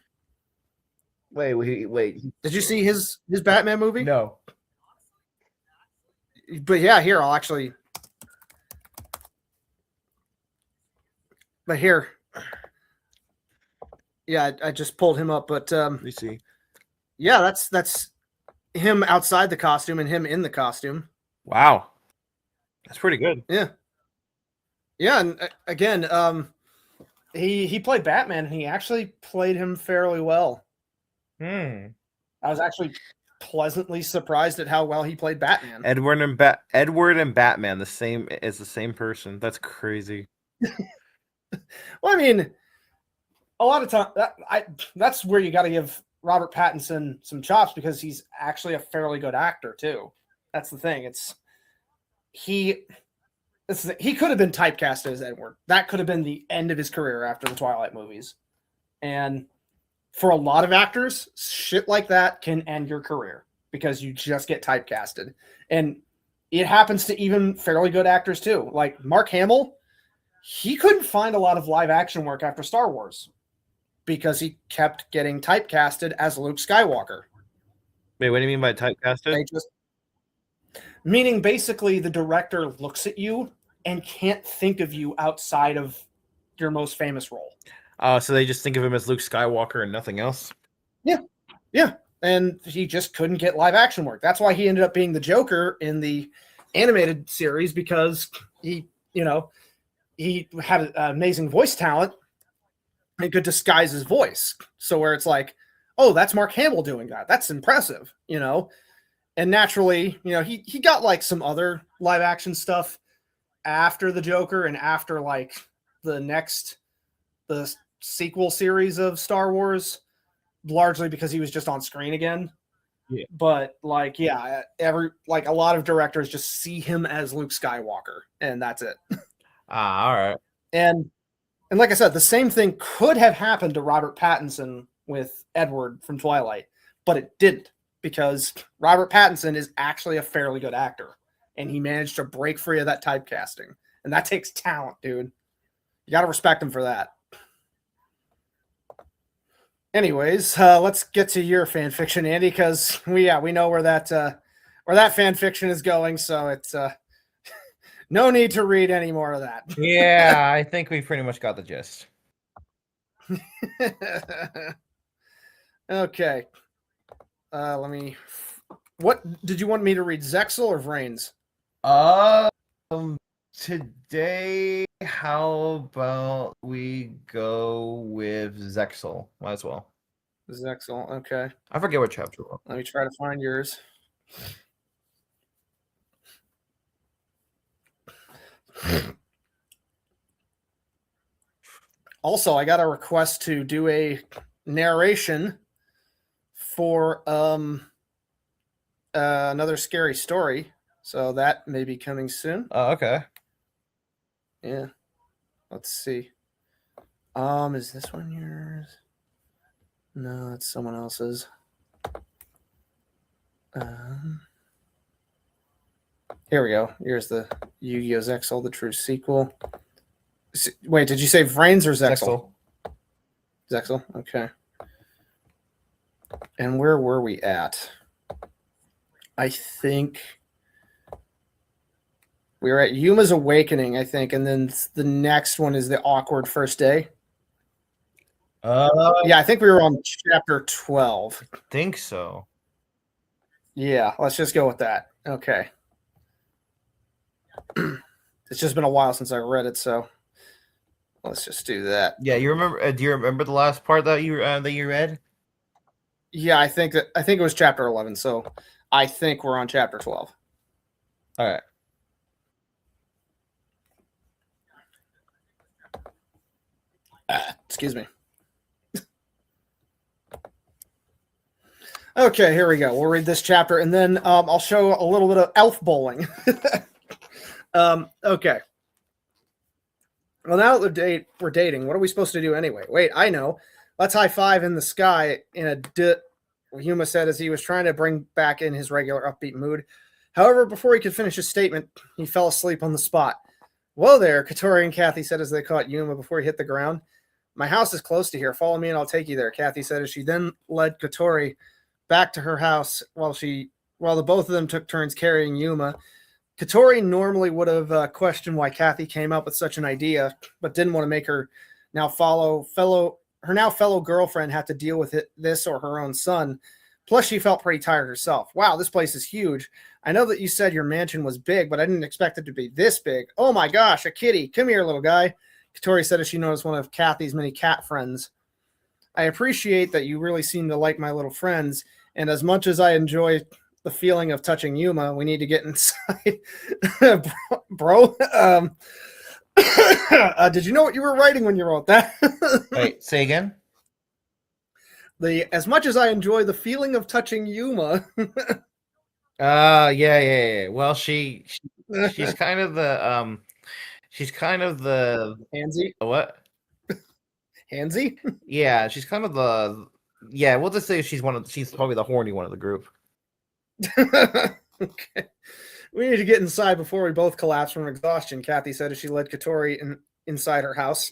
Wait. Did you see his Batman movie? No. But yeah, here, I'll actually. But here. Yeah, I just pulled him up, but Let me see. yeah, that's him outside the costume and him in the costume. Wow. That's pretty good. Yeah. Yeah, and again, he played Batman and he actually played him fairly well. I was actually pleasantly surprised at how well he played Batman. Edward and Batman, the same person. That's crazy. Well, I mean, a lot of time that's where you got to give Robert Pattinson some chops because he's actually a fairly good actor too. That's the thing. He could have been typecasted as Edward. That could have been the end of his career after the Twilight movies. And for a lot of actors, shit like that can end your career because you just get typecasted. And it happens to even fairly good actors too. Like Mark Hamill, he couldn't find a lot of live action work after Star Wars because he kept getting typecasted as Luke Skywalker. Wait, what do you mean by typecasted? Meaning basically the director looks at you and can't think of you outside of your most famous role. So they just think of him as Luke Skywalker and nothing else? Yeah. And he just couldn't get live action work. That's why he ended up being the Joker in the animated series because he had amazing voice talent and could disguise his voice. So where it's like, oh, that's Mark Hamill doing that. That's impressive, And naturally, he got like some other live action stuff after the Joker and after like the sequel series of Star Wars, largely because he was just on screen again. Yeah. But like, yeah, a lot of directors just see him as Luke Skywalker and that's it. All right. And like I said, the same thing could have happened to Robert Pattinson with Edward from Twilight, but it didn't because Robert Pattinson is actually a fairly good actor and he managed to break free of that typecasting. And that takes talent, dude. You got to respect him for that. Anyways, let's get to your fan fiction, Andy, because we know where that fan fiction is going, so it's no need to read any more of that. Yeah, I think we pretty much got the gist. Okay. What did you want me to read, Zexel or Vrains? Today, how about we go with Zexel? Might as well. Zexel, okay. I forget what chapter. Let me try to find yours. Also, I got a request to do a narration for another scary story, so that may be coming soon. Okay. Yeah. Let's see. Is this one yours? No, it's someone else's. Here we go. Here's the Yu-Gi-Oh! Zexal, the true sequel. Wait, did you say Vrains or Zexal? Zexal, okay. And where were we at? I think we were at Yuma's Awakening, I think, and then the next one is the Awkward First Day. Yeah, I think we were on chapter 12. I think so. Yeah, let's just go with that. Okay. It's just been a while since I read it, so let's just do that. Yeah, you remember? Do you remember the last part that you read? Yeah, I think it was chapter 11, so I think we're on chapter 12. All right. Excuse me. Okay, here we go. We'll read this chapter, and then I'll show a little bit of elf bowling. Okay. Well, now that we're dating, what are we supposed to do anyway? Wait, I know. Let's high five in the sky in a Huma said as he was trying to bring back in his regular upbeat mood. However, before he could finish his statement, he fell asleep on the spot. Whoa there, Katori and Kathy said as they caught Yuma before he hit the ground. My house is close to here. Follow me and I'll take you there, Kathy said as she then led Katori back to her house while the both of them took turns carrying Yuma. Katori normally would have questioned why Kathy came up with such an idea, but didn't want to make her now fellow girlfriend have to deal with this or her own son. Plus, she felt pretty tired herself. Wow, this place is huge. I know that you said your mansion was big, but I didn't expect it to be this big. Oh my gosh, a kitty. Come here, little guy, Katori said as she noticed one of Kathy's many cat friends. I appreciate that you really seem to like my little friends, and as much as I enjoy the feeling of touching Yuma, we need to get inside. Bro, did you know what you were writing when you wrote that? Wait, say again? As much as I enjoy the feeling of touching Yuma. Yeah. Well, she's kind of the Handsy. What? Handsy? Yeah, she's kind of the we'll just say she's probably the horny one of the group. Okay. We need to get inside before we both collapse from exhaustion, Kathy said as she led Katori inside her house.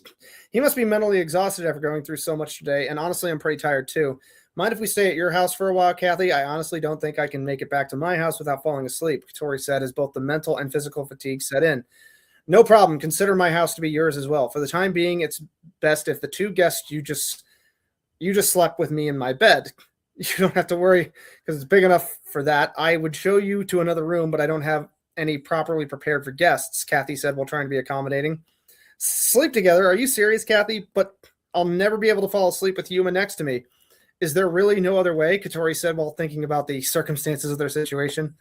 He must be mentally exhausted after going through so much today, and honestly, I'm pretty tired too. Mind if we stay at your house for a while, Kathy? I honestly don't think I can make it back to my house without falling asleep, Katori said as both the mental and physical fatigue set in. No problem. Consider my house to be yours as well. For the time being, it's best if the two guests you just slept with me in my bed. You don't have to worry because it's big enough for that. I would show you to another room, but I don't have any properly prepared for guests, Kathy said while trying to be accommodating. Sleep together? Are you serious, Kathy? But I'll never be able to fall asleep with Yuma next to me. Is there really no other way? Katori said while thinking about the circumstances of their situation.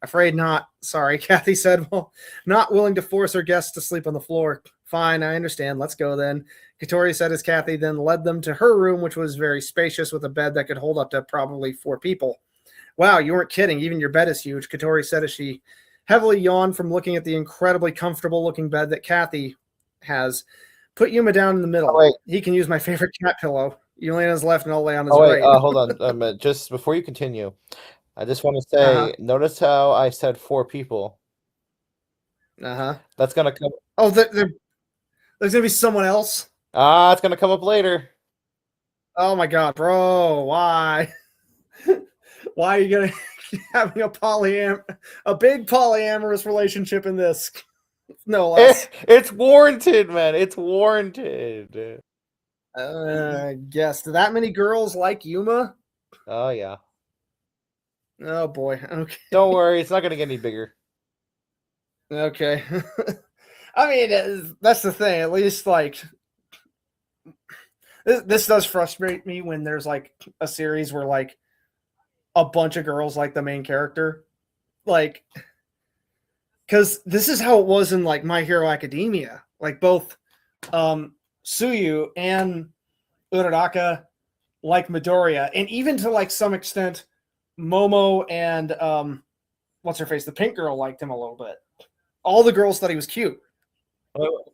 Afraid not. Sorry, Kathy said while not willing to force her guests to sleep on the floor. Fine, I understand. Let's go then. Katori said as Kathy then led them to her room, which was very spacious with a bed that could hold up to probably 4 people. Wow, you weren't kidding. Even your bed is huge, Katori said as she heavily yawned from looking at the incredibly comfortable-looking bed that Kathy has. Put Yuma down in the middle. Oh, wait. He can use my favorite cat pillow. You lay on his left and I'll lay on his Oh wait, right. hold on. Just before you continue, I just want to say, notice how I said 4 people. That's gonna come. Oh, there's gonna be someone else. It's gonna come up later. Oh my god, bro! Why? Why are you gonna having a big polyamorous relationship in this? No less. It's warranted, man. It's warranted. Guess. Do that many girls like Yuma? Oh yeah. Oh boy. Okay. Don't worry, it's not gonna get any bigger. Okay. I mean, that's the thing. At least, like, this does frustrate me when there's like a series where like a bunch of girls like the main character, like, because this is how it was in like My Hero Academia. Like both Suyu and Uraraka like Midoriya, and even to like some extent, Momo and what's her face, the pink girl, liked him a little bit. All the girls thought he was cute.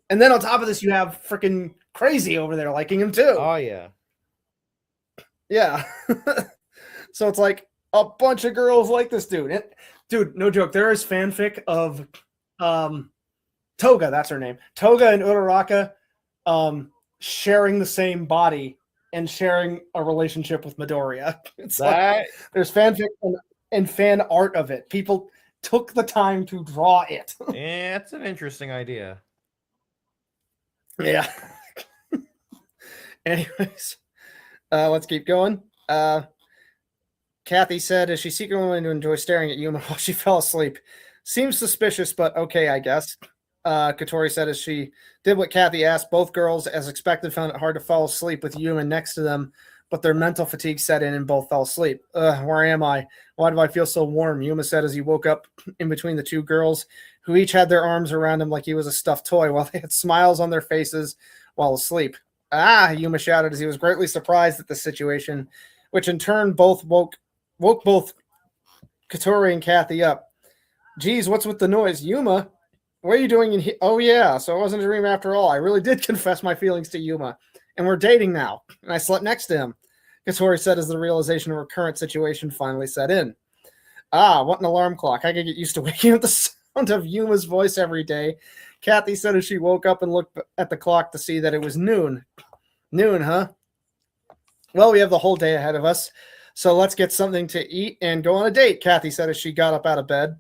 And then on top of this, you have freaking Crazy over there liking him too. Oh yeah. Yeah. So it's like a bunch of girls like this dude. Dude, no joke. There is fanfic of Toga, that's her name. Toga and Uraraka sharing the same body and sharing a relationship with Midoriya. It's like, there's fanfic and fan art of it. People took the time to draw it. Yeah, it's an interesting idea. Yeah. Anyways, let's keep going. Kathy said as she secretly wanted to enjoy staring at Yuma while she fell asleep. Seems suspicious, but okay, I guess. Katori said as she did what Kathy asked. Both girls, as expected, found it hard to fall asleep with Yuma next to them, but their mental fatigue set in and both fell asleep. Where am I? Why do I feel so warm? Yuma said as he woke up in between the two girls, who each had their arms around him like he was a stuffed toy, while they had smiles on their faces while asleep. Yuma shouted as he was greatly surprised at the situation, which in turn woke both Katori and Kathy up. Geez, what's with the noise? Yuma, what are you doing in here? Oh, yeah, so it wasn't a dream after all. I really did confess my feelings to Yuma, and we're dating now, and I slept next to him, Katori said as the realization of her current situation finally set in. What an alarm clock. I could get used to waking up the sound of Yuma's voice every day. Kathy said as she woke up and looked at the clock to see that it was noon. Noon, huh? Well, we have the whole day ahead of us, so let's get something to eat and go on a date, Kathy said as she got up out of bed.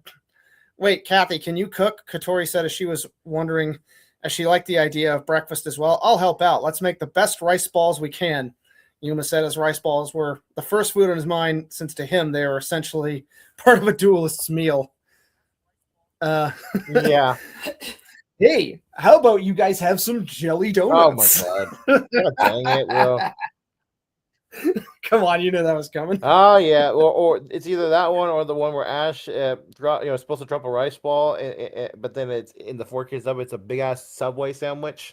Wait, Kathy, can you cook? Katori said as she was wondering, as she liked the idea of breakfast as well. I'll help out. Let's make the best rice balls we can, Yuma said as rice balls were the first food on his mind, since to him they were essentially part of a duelist's meal. Yeah. Hey, how about you guys have some jelly donuts? Oh my god. God dang it, bro. Come on, you knew that was coming. Oh yeah, or it's either that one or the one where Ash, supposed to drop a rice ball, but then it's in the 4K sub. It's a big ass Subway sandwich.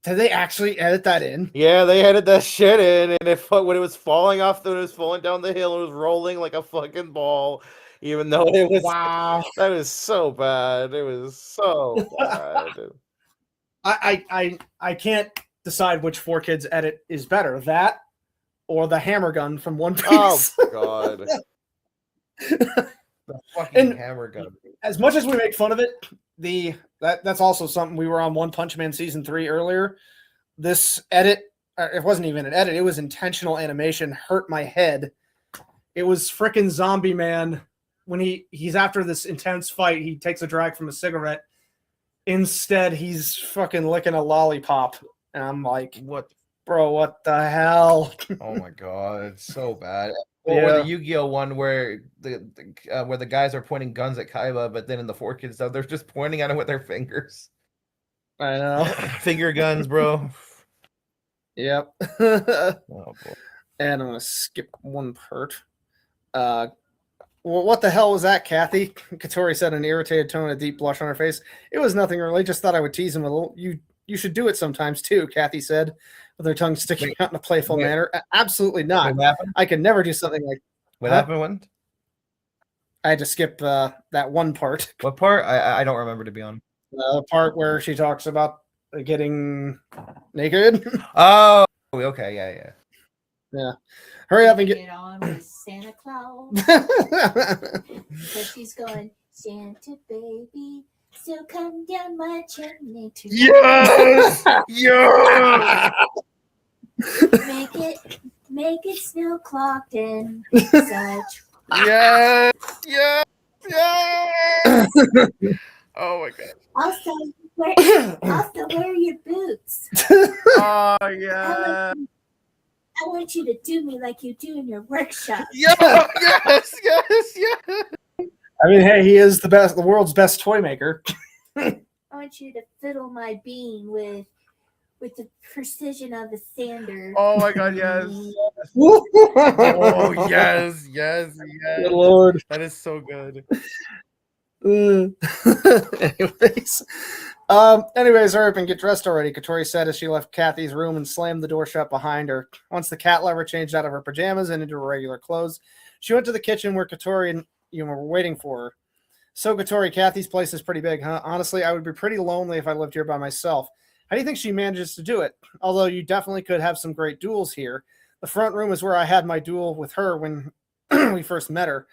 Did they actually edit that in? Yeah, they edited that shit in, and when it was falling off, when it was falling down the hill, it was rolling like a fucking ball. Even though it was that was so bad. It was so bad. I can't decide which 4Kids edit is better, that or the hammer gun from One Piece. Oh god. The fucking hammer gun. As much as we make fun of it, that's also something we were on One Punch Man season 3 earlier. This edit, it wasn't even an edit, it was intentional animation, hurt my head. It was frickin' Zombie Man. When he's after this intense fight, he takes a drag from a cigarette. Instead, he's fucking licking a lollipop. And I'm like, what, bro, what the hell? Oh my god, it's so bad. Yeah. Or the Yu-Gi-Oh one where the guys are pointing guns at Kaiba, but then in the 4Kids stuff, they're just pointing at him with their fingers. I know. Finger guns, bro. Yep. Oh boy. And I'm gonna skip one part. Well, what the hell was that, Kathy? Katori said in an irritated tone, a deep blush on her face. It was nothing really. Just thought I would tease him a little. You should do it sometimes too, Kathy said, with her tongue sticking out in a playful manner. Absolutely not. I could never do something like. What happened? When? I had to skip that one part. What part? I don't remember, to be honest. The part where she talks about getting naked. Oh, okay, yeah. Hurry up and get on with Santa Claus. Because she's going, Santa baby, still come down my chimney tonight. Yes! Yes! Make it snow clocked and such. Yes! Yes! Yes! Oh my god. Also wear your boots. Oh yeah. I want you to do me like you do in your workshop. Yes! I mean, hey, he is the world's best toy maker. I want you to fiddle my bean with the precision of a sander. Oh my god, yes. Oh yes. Good Lord. That is so good. Anyways, hurry up and get dressed already, Katori said as she left Kathy's room and slammed the door shut behind her. Once the cat lover changed out of her pajamas and into her regular clothes, she went to the kitchen where Katori and Yuma were waiting for her. So, Katori, Kathy's place is pretty big, huh? Honestly, I would be pretty lonely if I lived here by myself. How do you think she manages to do it? Although you definitely could have some great duels here. The front room is where I had my duel with her when we first met her.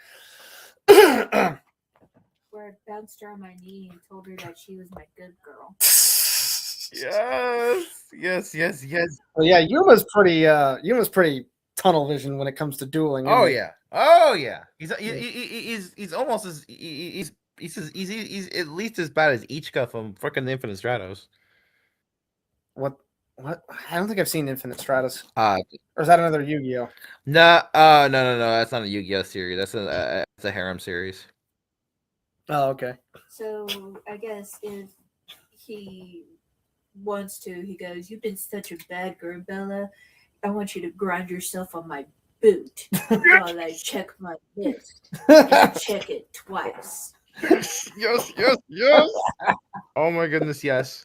Where I bounced her on my knee and told her that she was my good girl. Yes. Well, yeah, Yuma's pretty tunnel vision when it comes to dueling. Oh yeah. He's almost as he's at least as bad as Ichika from freaking Infinite Stratos. What? What? I don't think I've seen Infinite Stratus. Or is that another Yu-Gi-Oh? No, no. That's not a Yu-Gi-Oh series. That's a harem series. Oh, okay. So I guess if he wants to, he goes, "You've been such a bad girl, Bella. I want you to grind yourself on my boot while I check my list and check it twice." Yes. Oh my goodness, yes.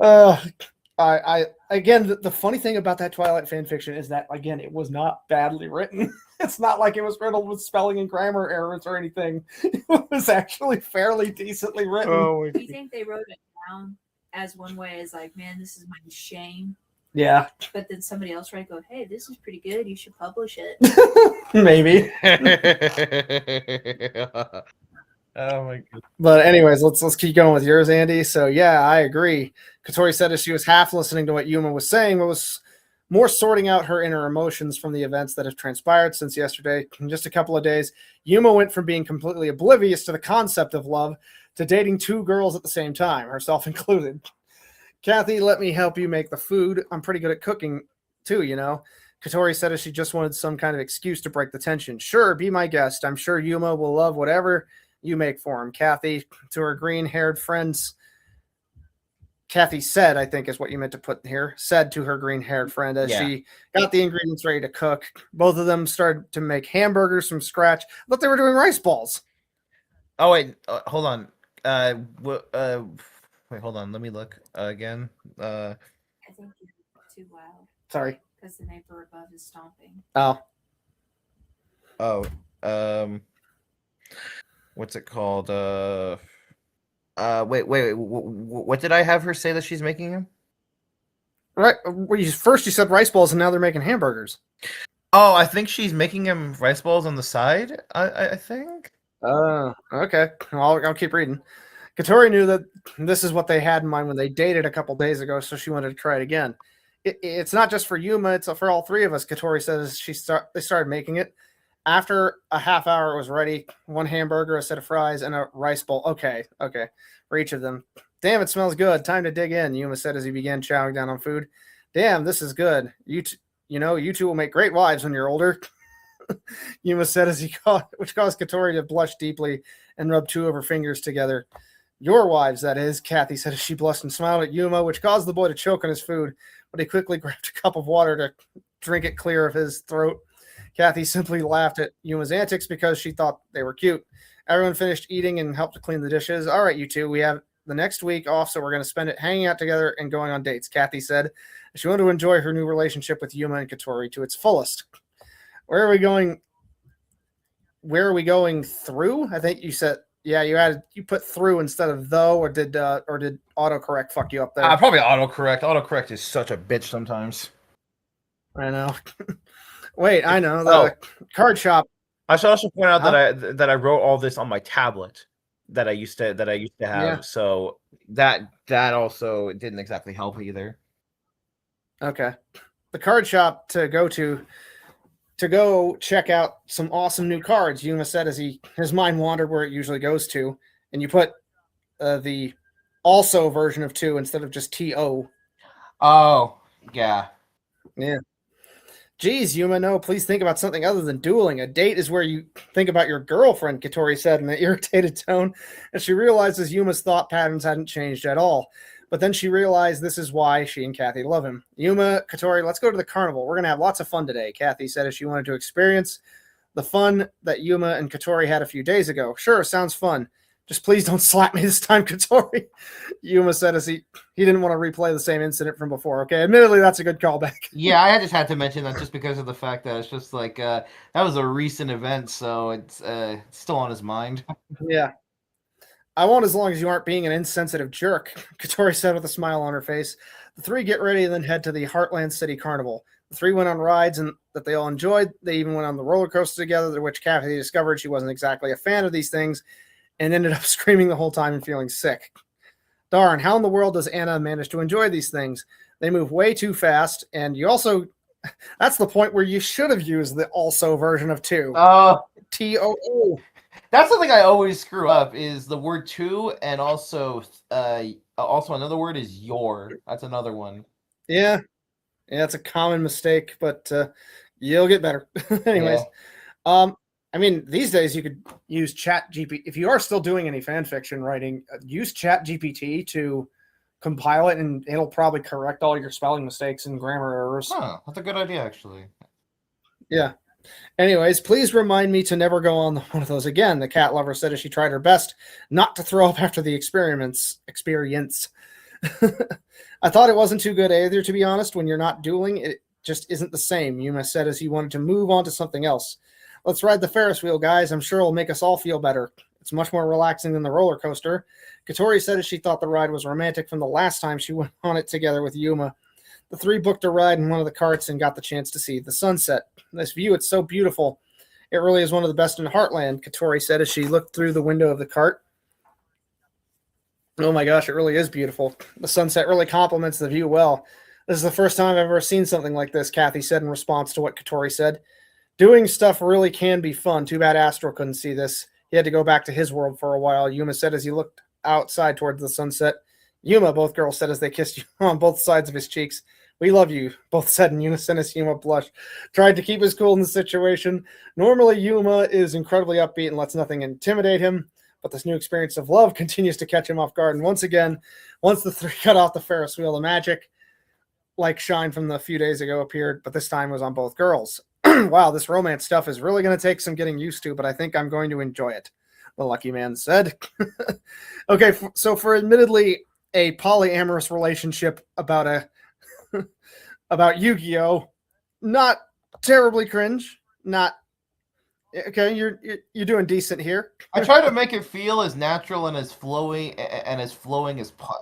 I again, the funny thing about that Twilight fan fiction is that, again, it was not badly written. It's not like it was riddled with spelling and grammar errors or anything. It was actually fairly decently written. Oh, Do you think they wrote it down as one way, as like, man, this is my shame? Yeah. But then somebody else right go, hey, this is pretty good. You should publish it. Maybe. Oh my god. But anyways, let's keep going with yours, Andy. So yeah, I agree. Katori said as she was half listening to what Yuma was saying, but was more sorting out her inner emotions from the events that have transpired since yesterday. In just a couple of days, Yuma went from being completely oblivious to the concept of love to dating two girls at the same time, herself included. Kathy, let me help you make the food. I'm pretty good at cooking too, you know. Katori said as she just wanted some kind of excuse to break the tension. Sure, be my guest. I'm sure Yuma will love whatever you make for him. Kathy, to her green-haired friends, Kathy said, I think is what you meant to put here, said to her green-haired friend as she got the ingredients ready to cook. Both of them started to make hamburgers from scratch, but they were doing rice balls. Oh, wait, hold on. Wait, hold on. Let me look again. I think you're too loud. Sorry. Because the neighbor above is stomping. What's it called? Wait. What did I have her say that she's making him? Right. Well, first you said rice balls, and now they're making hamburgers. Oh, I think she's making him rice balls on the side. I think. Okay. I'll keep reading. Katori knew that this is what they had in mind when they dated a couple days ago, so she wanted to try it again. It's not just for Yuma; it's for all three of us. Katori says they started making it. After a half hour, it was ready. One hamburger, a set of fries, and a rice bowl. Okay, for each of them. Damn, it smells good. Time to dig in, Yuma said as he began chowing down on food. Damn, this is good. You two will make great wives when you're older. Yuma said as which caused Katori to blush deeply and rub two of her fingers together. Your wives, that is, Kathy said as she blushed and smiled at Yuma, which caused the boy to choke on his food, but he quickly grabbed a cup of water to drink it clear of his throat. Kathy simply laughed at Yuma's antics because she thought they were cute. Everyone finished eating and helped to clean the dishes. All right, you two, we have the next week off, so we're going to spend it hanging out together and going on dates, Kathy said. She wanted to enjoy her new relationship with Yuma and Katori to its fullest. Where are we going through? I think you said, yeah, you put through instead of though, or did autocorrect fuck you up there? Probably autocorrect. Autocorrect is such a bitch sometimes. I know. Wait, I know the card shop. I should also point out that I wrote all this on my tablet that I used to have. Yeah. So that also didn't exactly help either. Okay, the card shop to go check out some awesome new cards. Yuma said as his mind wandered where it usually goes to, and you put the also version of 2 instead of just TO. Oh, yeah. Yeah. Geez, Yuma, no, please think about something other than dueling. A date is where you think about your girlfriend, Katori said in an irritated tone, and she realizes Yuma's thought patterns hadn't changed at all. But then she realized this is why she and Kathy love him. Yuma, Katori, let's go to the carnival. We're going to have lots of fun today, Kathy said as she wanted to experience the fun that Yuma and Katori had a few days ago. Sure, sounds fun. Just please don't slap me this time, Katori. Yuma said as he didn't want to replay the same incident from before. Okay, admittedly, that's a good callback. Yeah, I just had to mention that just because of the fact that it's just like that was a recent event, so it's still on his mind. Yeah. I won't as long as you aren't being an insensitive jerk, Katori said with a smile on her face. The three get ready and then head to the Heartland City Carnival. The three went on rides and that they all enjoyed. They even went on the roller coaster together, which Kathy discovered she wasn't exactly a fan of these things and ended up screaming the whole time and feeling sick. Darn, how in the world does Anna manage to enjoy these things? They move way too fast, and you also... That's the point where you should have used the also version of 2. TOO. That's something I always screw up is the word to, and also another word is your. That's another one. Yeah, it's a common mistake, but you'll get better. Anyways, I mean, these days you could use Chat GPT if you are still doing any fan fiction writing. Use Chat GPT to compile it, and it'll probably correct all your spelling mistakes and grammar errors. Huh, that's a good idea, actually. Yeah. Anyways, please remind me to never go on one of those again. The cat lover said as she tried her best not to throw up after the experience. I thought it wasn't too good either, to be honest. When you're not dueling, it just isn't the same. Yuma said as he wanted to move on to something else. Let's ride the Ferris wheel, guys. I'm sure it'll make us all feel better. It's much more relaxing than the roller coaster. Katori said as she thought the ride was romantic from the last time she went on it together with Yuma. The three booked a ride in one of the carts and got the chance to see the sunset. This view, it's so beautiful. It really is one of the best in Heartland, Katori said as she looked through the window of the cart. Oh my gosh, it really is beautiful. The sunset really complements the view well. This is the first time I've ever seen something like this, Kathy said in response to what Katori said. Doing stuff really can be fun. Too bad Astro couldn't see this. He had to go back to his world for a while, Yuma said as he looked outside towards the sunset. Yuma, both girls said as they kissed on both sides of his cheeks. We love you, both said in unison as Yuma blushed. Tried to keep his cool in the situation. Normally, Yuma is incredibly upbeat and lets nothing intimidate him, but this new experience of love continues to catch him off guard. And once again, once the three cut off the Ferris wheel, the magic, like shine from the few days ago, appeared, but this time was on both girls. Wow, this romance stuff is really going to take some getting used to, but I think I'm going to enjoy it, the lucky man said. Okay, so for admittedly a polyamorous relationship about Yu-Gi-Oh, not terribly cringe, not okay. You're doing decent here. I try to make it feel as natural and as flowing as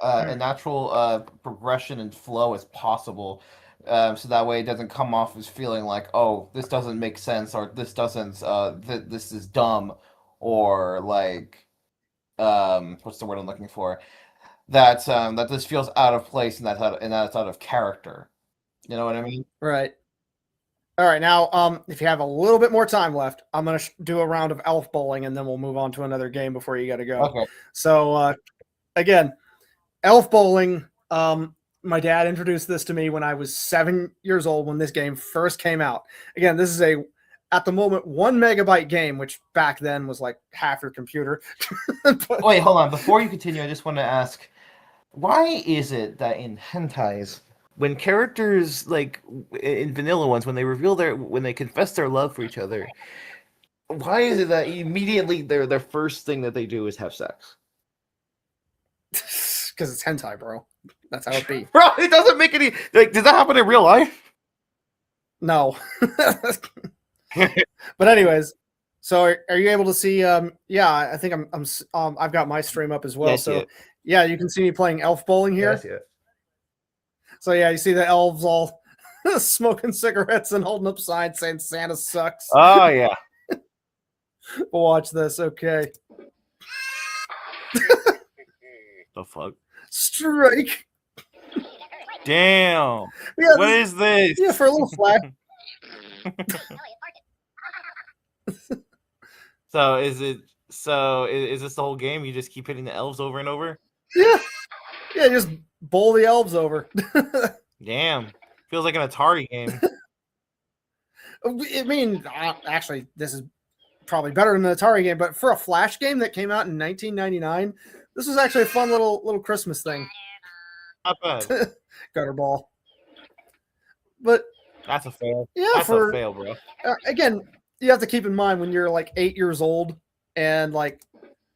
a natural progression and flow as possible, so that way it doesn't come off as feeling like, oh, this doesn't make sense, or this doesn't this is dumb, or like what's the word I'm looking for? That this feels out of place and that it's out of character. You know what I mean? Right. All right. Now, if you have a little bit more time left, I'm going to do a round of elf bowling, and then we'll move on to another game before you got to go. Okay. So, again, elf bowling. My dad introduced this to me when I was 7 years old when this game first came out. Again, this is at the moment, 1 megabyte game, which back then was like half your computer. But, wait, hold on. Before you continue, I just want to ask, why is it that in hentais, when characters, like in vanilla ones, when they confess their love for each other, why is it that immediately their first thing that they do is have sex? Because it's hentai, bro. That's how it be. Bro, it doesn't make any, like, does that happen in real life? No. But anyways, so are you able to see? Yeah, I think I've got my stream up as well. Yes, so yeah, you can see me playing elf bowling here. Yes, yeah. So yeah, you see the elves all smoking cigarettes and holding up signs saying Santa sucks. Oh yeah. We'll watch this. Okay. The fuck? Strike. Damn. Yeah, what is this? Yeah, for a little flash. So is this the whole game? You just keep hitting the elves over and over? Yeah. Yeah, just bowl the elves over. Damn. Feels like an Atari game. I mean, actually, this is probably better than an Atari game, but for a Flash game that came out in 1999, this was actually a fun little Christmas thing. Not bad. Gutter ball. But that's a fail. Yeah, that's a fail, bro. Again, you have to keep in mind when you're like 8 years old and like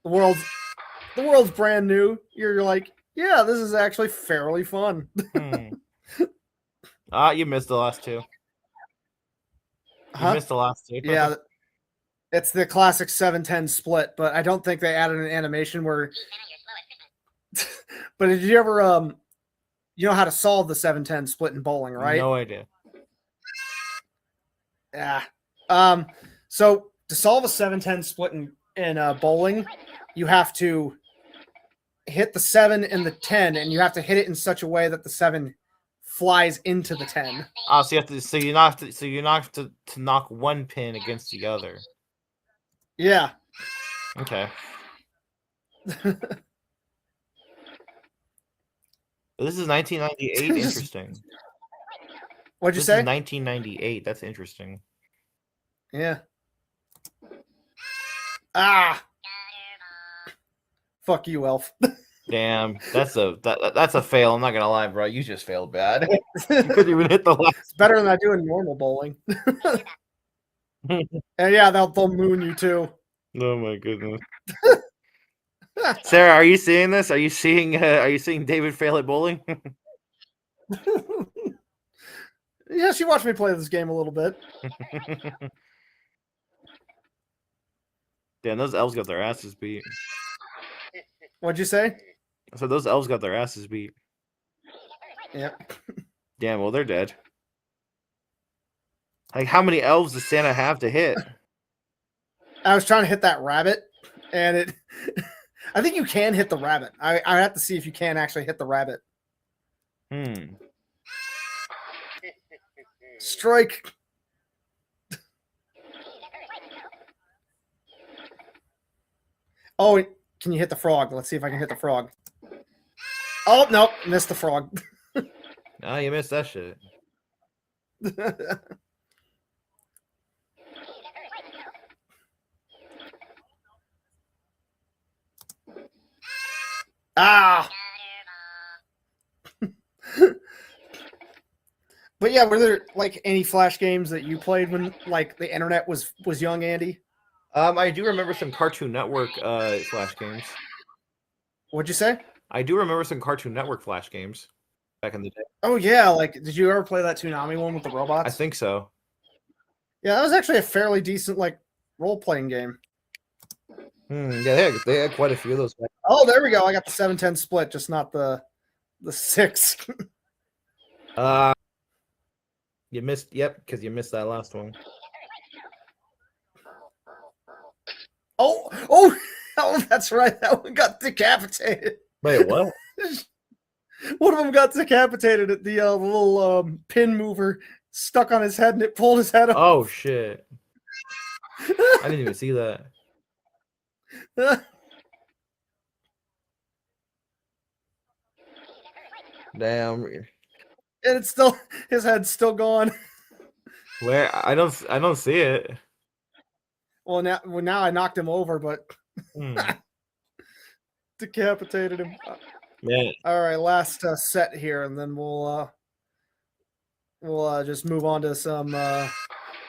the world's brand new. You're like, yeah, this is actually fairly fun. You missed the last two. You missed the last two. Yeah, it's the classic 7-10 split, but I don't think they added an animation where. But did you ever you know how to solve the 7-10 split in bowling, right? No idea. Yeah. So to solve a 7-10 split in bowling, you have to hit the 7 and the 10, and you have to hit it in such a way that the 7 flies into the 10. Oh, so you have to knock one pin against the other. Yeah. Okay. This is 1998. Interesting. What'd you This say? is 1998. That's interesting. Yeah. Ah. Fuck you, Elf. Damn, that's a fail. I'm not gonna lie, bro. You just failed bad. You couldn't even hit the last. It's better than I do in normal bowling. And yeah, they'll moon you too. Oh my goodness. Sarah, are you seeing this? Are you seeing David fail at bowling? Yeah, she watched me play this game a little bit. Damn, those elves got their asses beat. What'd you say? So those elves got their asses beat. Yep. Damn, well they're dead. Like, how many elves does Santa have to hit? I was trying to hit that rabbit, and it. I think you can hit the rabbit. I have to see if you can actually hit the rabbit. Strike. Oh, can you hit the frog? Let's see if I can hit the frog. Oh, nope. Missed the frog. Ah, you missed that shit. Ah. But yeah, were there like any Flash games that you played when like the internet was young, Andy? I do remember some Cartoon Network Flash games. What'd you say? I do remember some Cartoon Network Flash games back in the day. Oh yeah, like did you ever play that Toonami one with the robots? I think so. Yeah, that was actually a fairly decent like role playing game. Yeah, they had quite a few of those. Oh, there we go. I got the 7-10 split, just not the 6. You missed. Yep, because you missed that last one. Oh, that's right. That one got decapitated. Wait, what? One of them got decapitated at the little pin mover stuck on his head, and it pulled his head off. Oh shit! I didn't even see that. Damn. And it's still his head's still gone. Where I don't see it. Well, now I knocked him over, but decapitated him. Man. All right, last set here, and then we'll just move on to some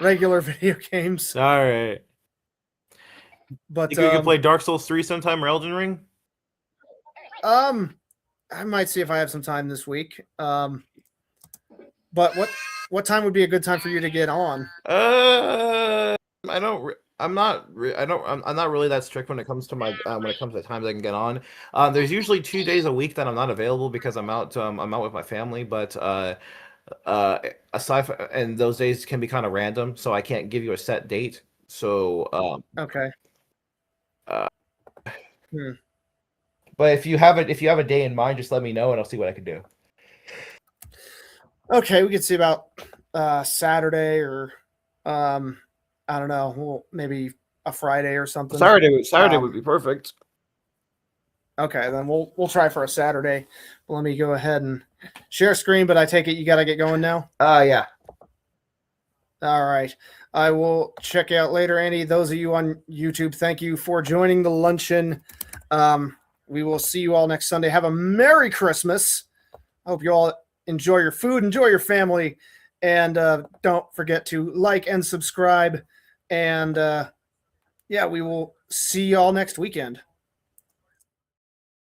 regular video games. All right. But Think we can play Dark Souls 3 sometime or Elden Ring? I might see if I have some time this week. But what time would be a good time for you to get on? I'm not really that strict when it comes to my when it comes to times I can get on. There's usually 2 days a week that I'm not available because I'm out with my family. But aside from, and those days can be kind of random, so I can't give you a set date. So Okay. But if you have a day in mind, just let me know and I'll see what I can do. Okay, we could see about Saturday or I don't know, well, maybe a Friday or something. Saturday would be perfect. Okay, then we'll try for a Saturday. But let me go ahead and share screen, but I take it you got to get going now? Yeah. All right. I will check out later, Andy. Those of you on YouTube, thank you for joining the luncheon. We will see you all next Sunday. Have a Merry Christmas. I hope you all enjoy your food, enjoy your family, and don't forget to like and subscribe. And we will see you all next weekend.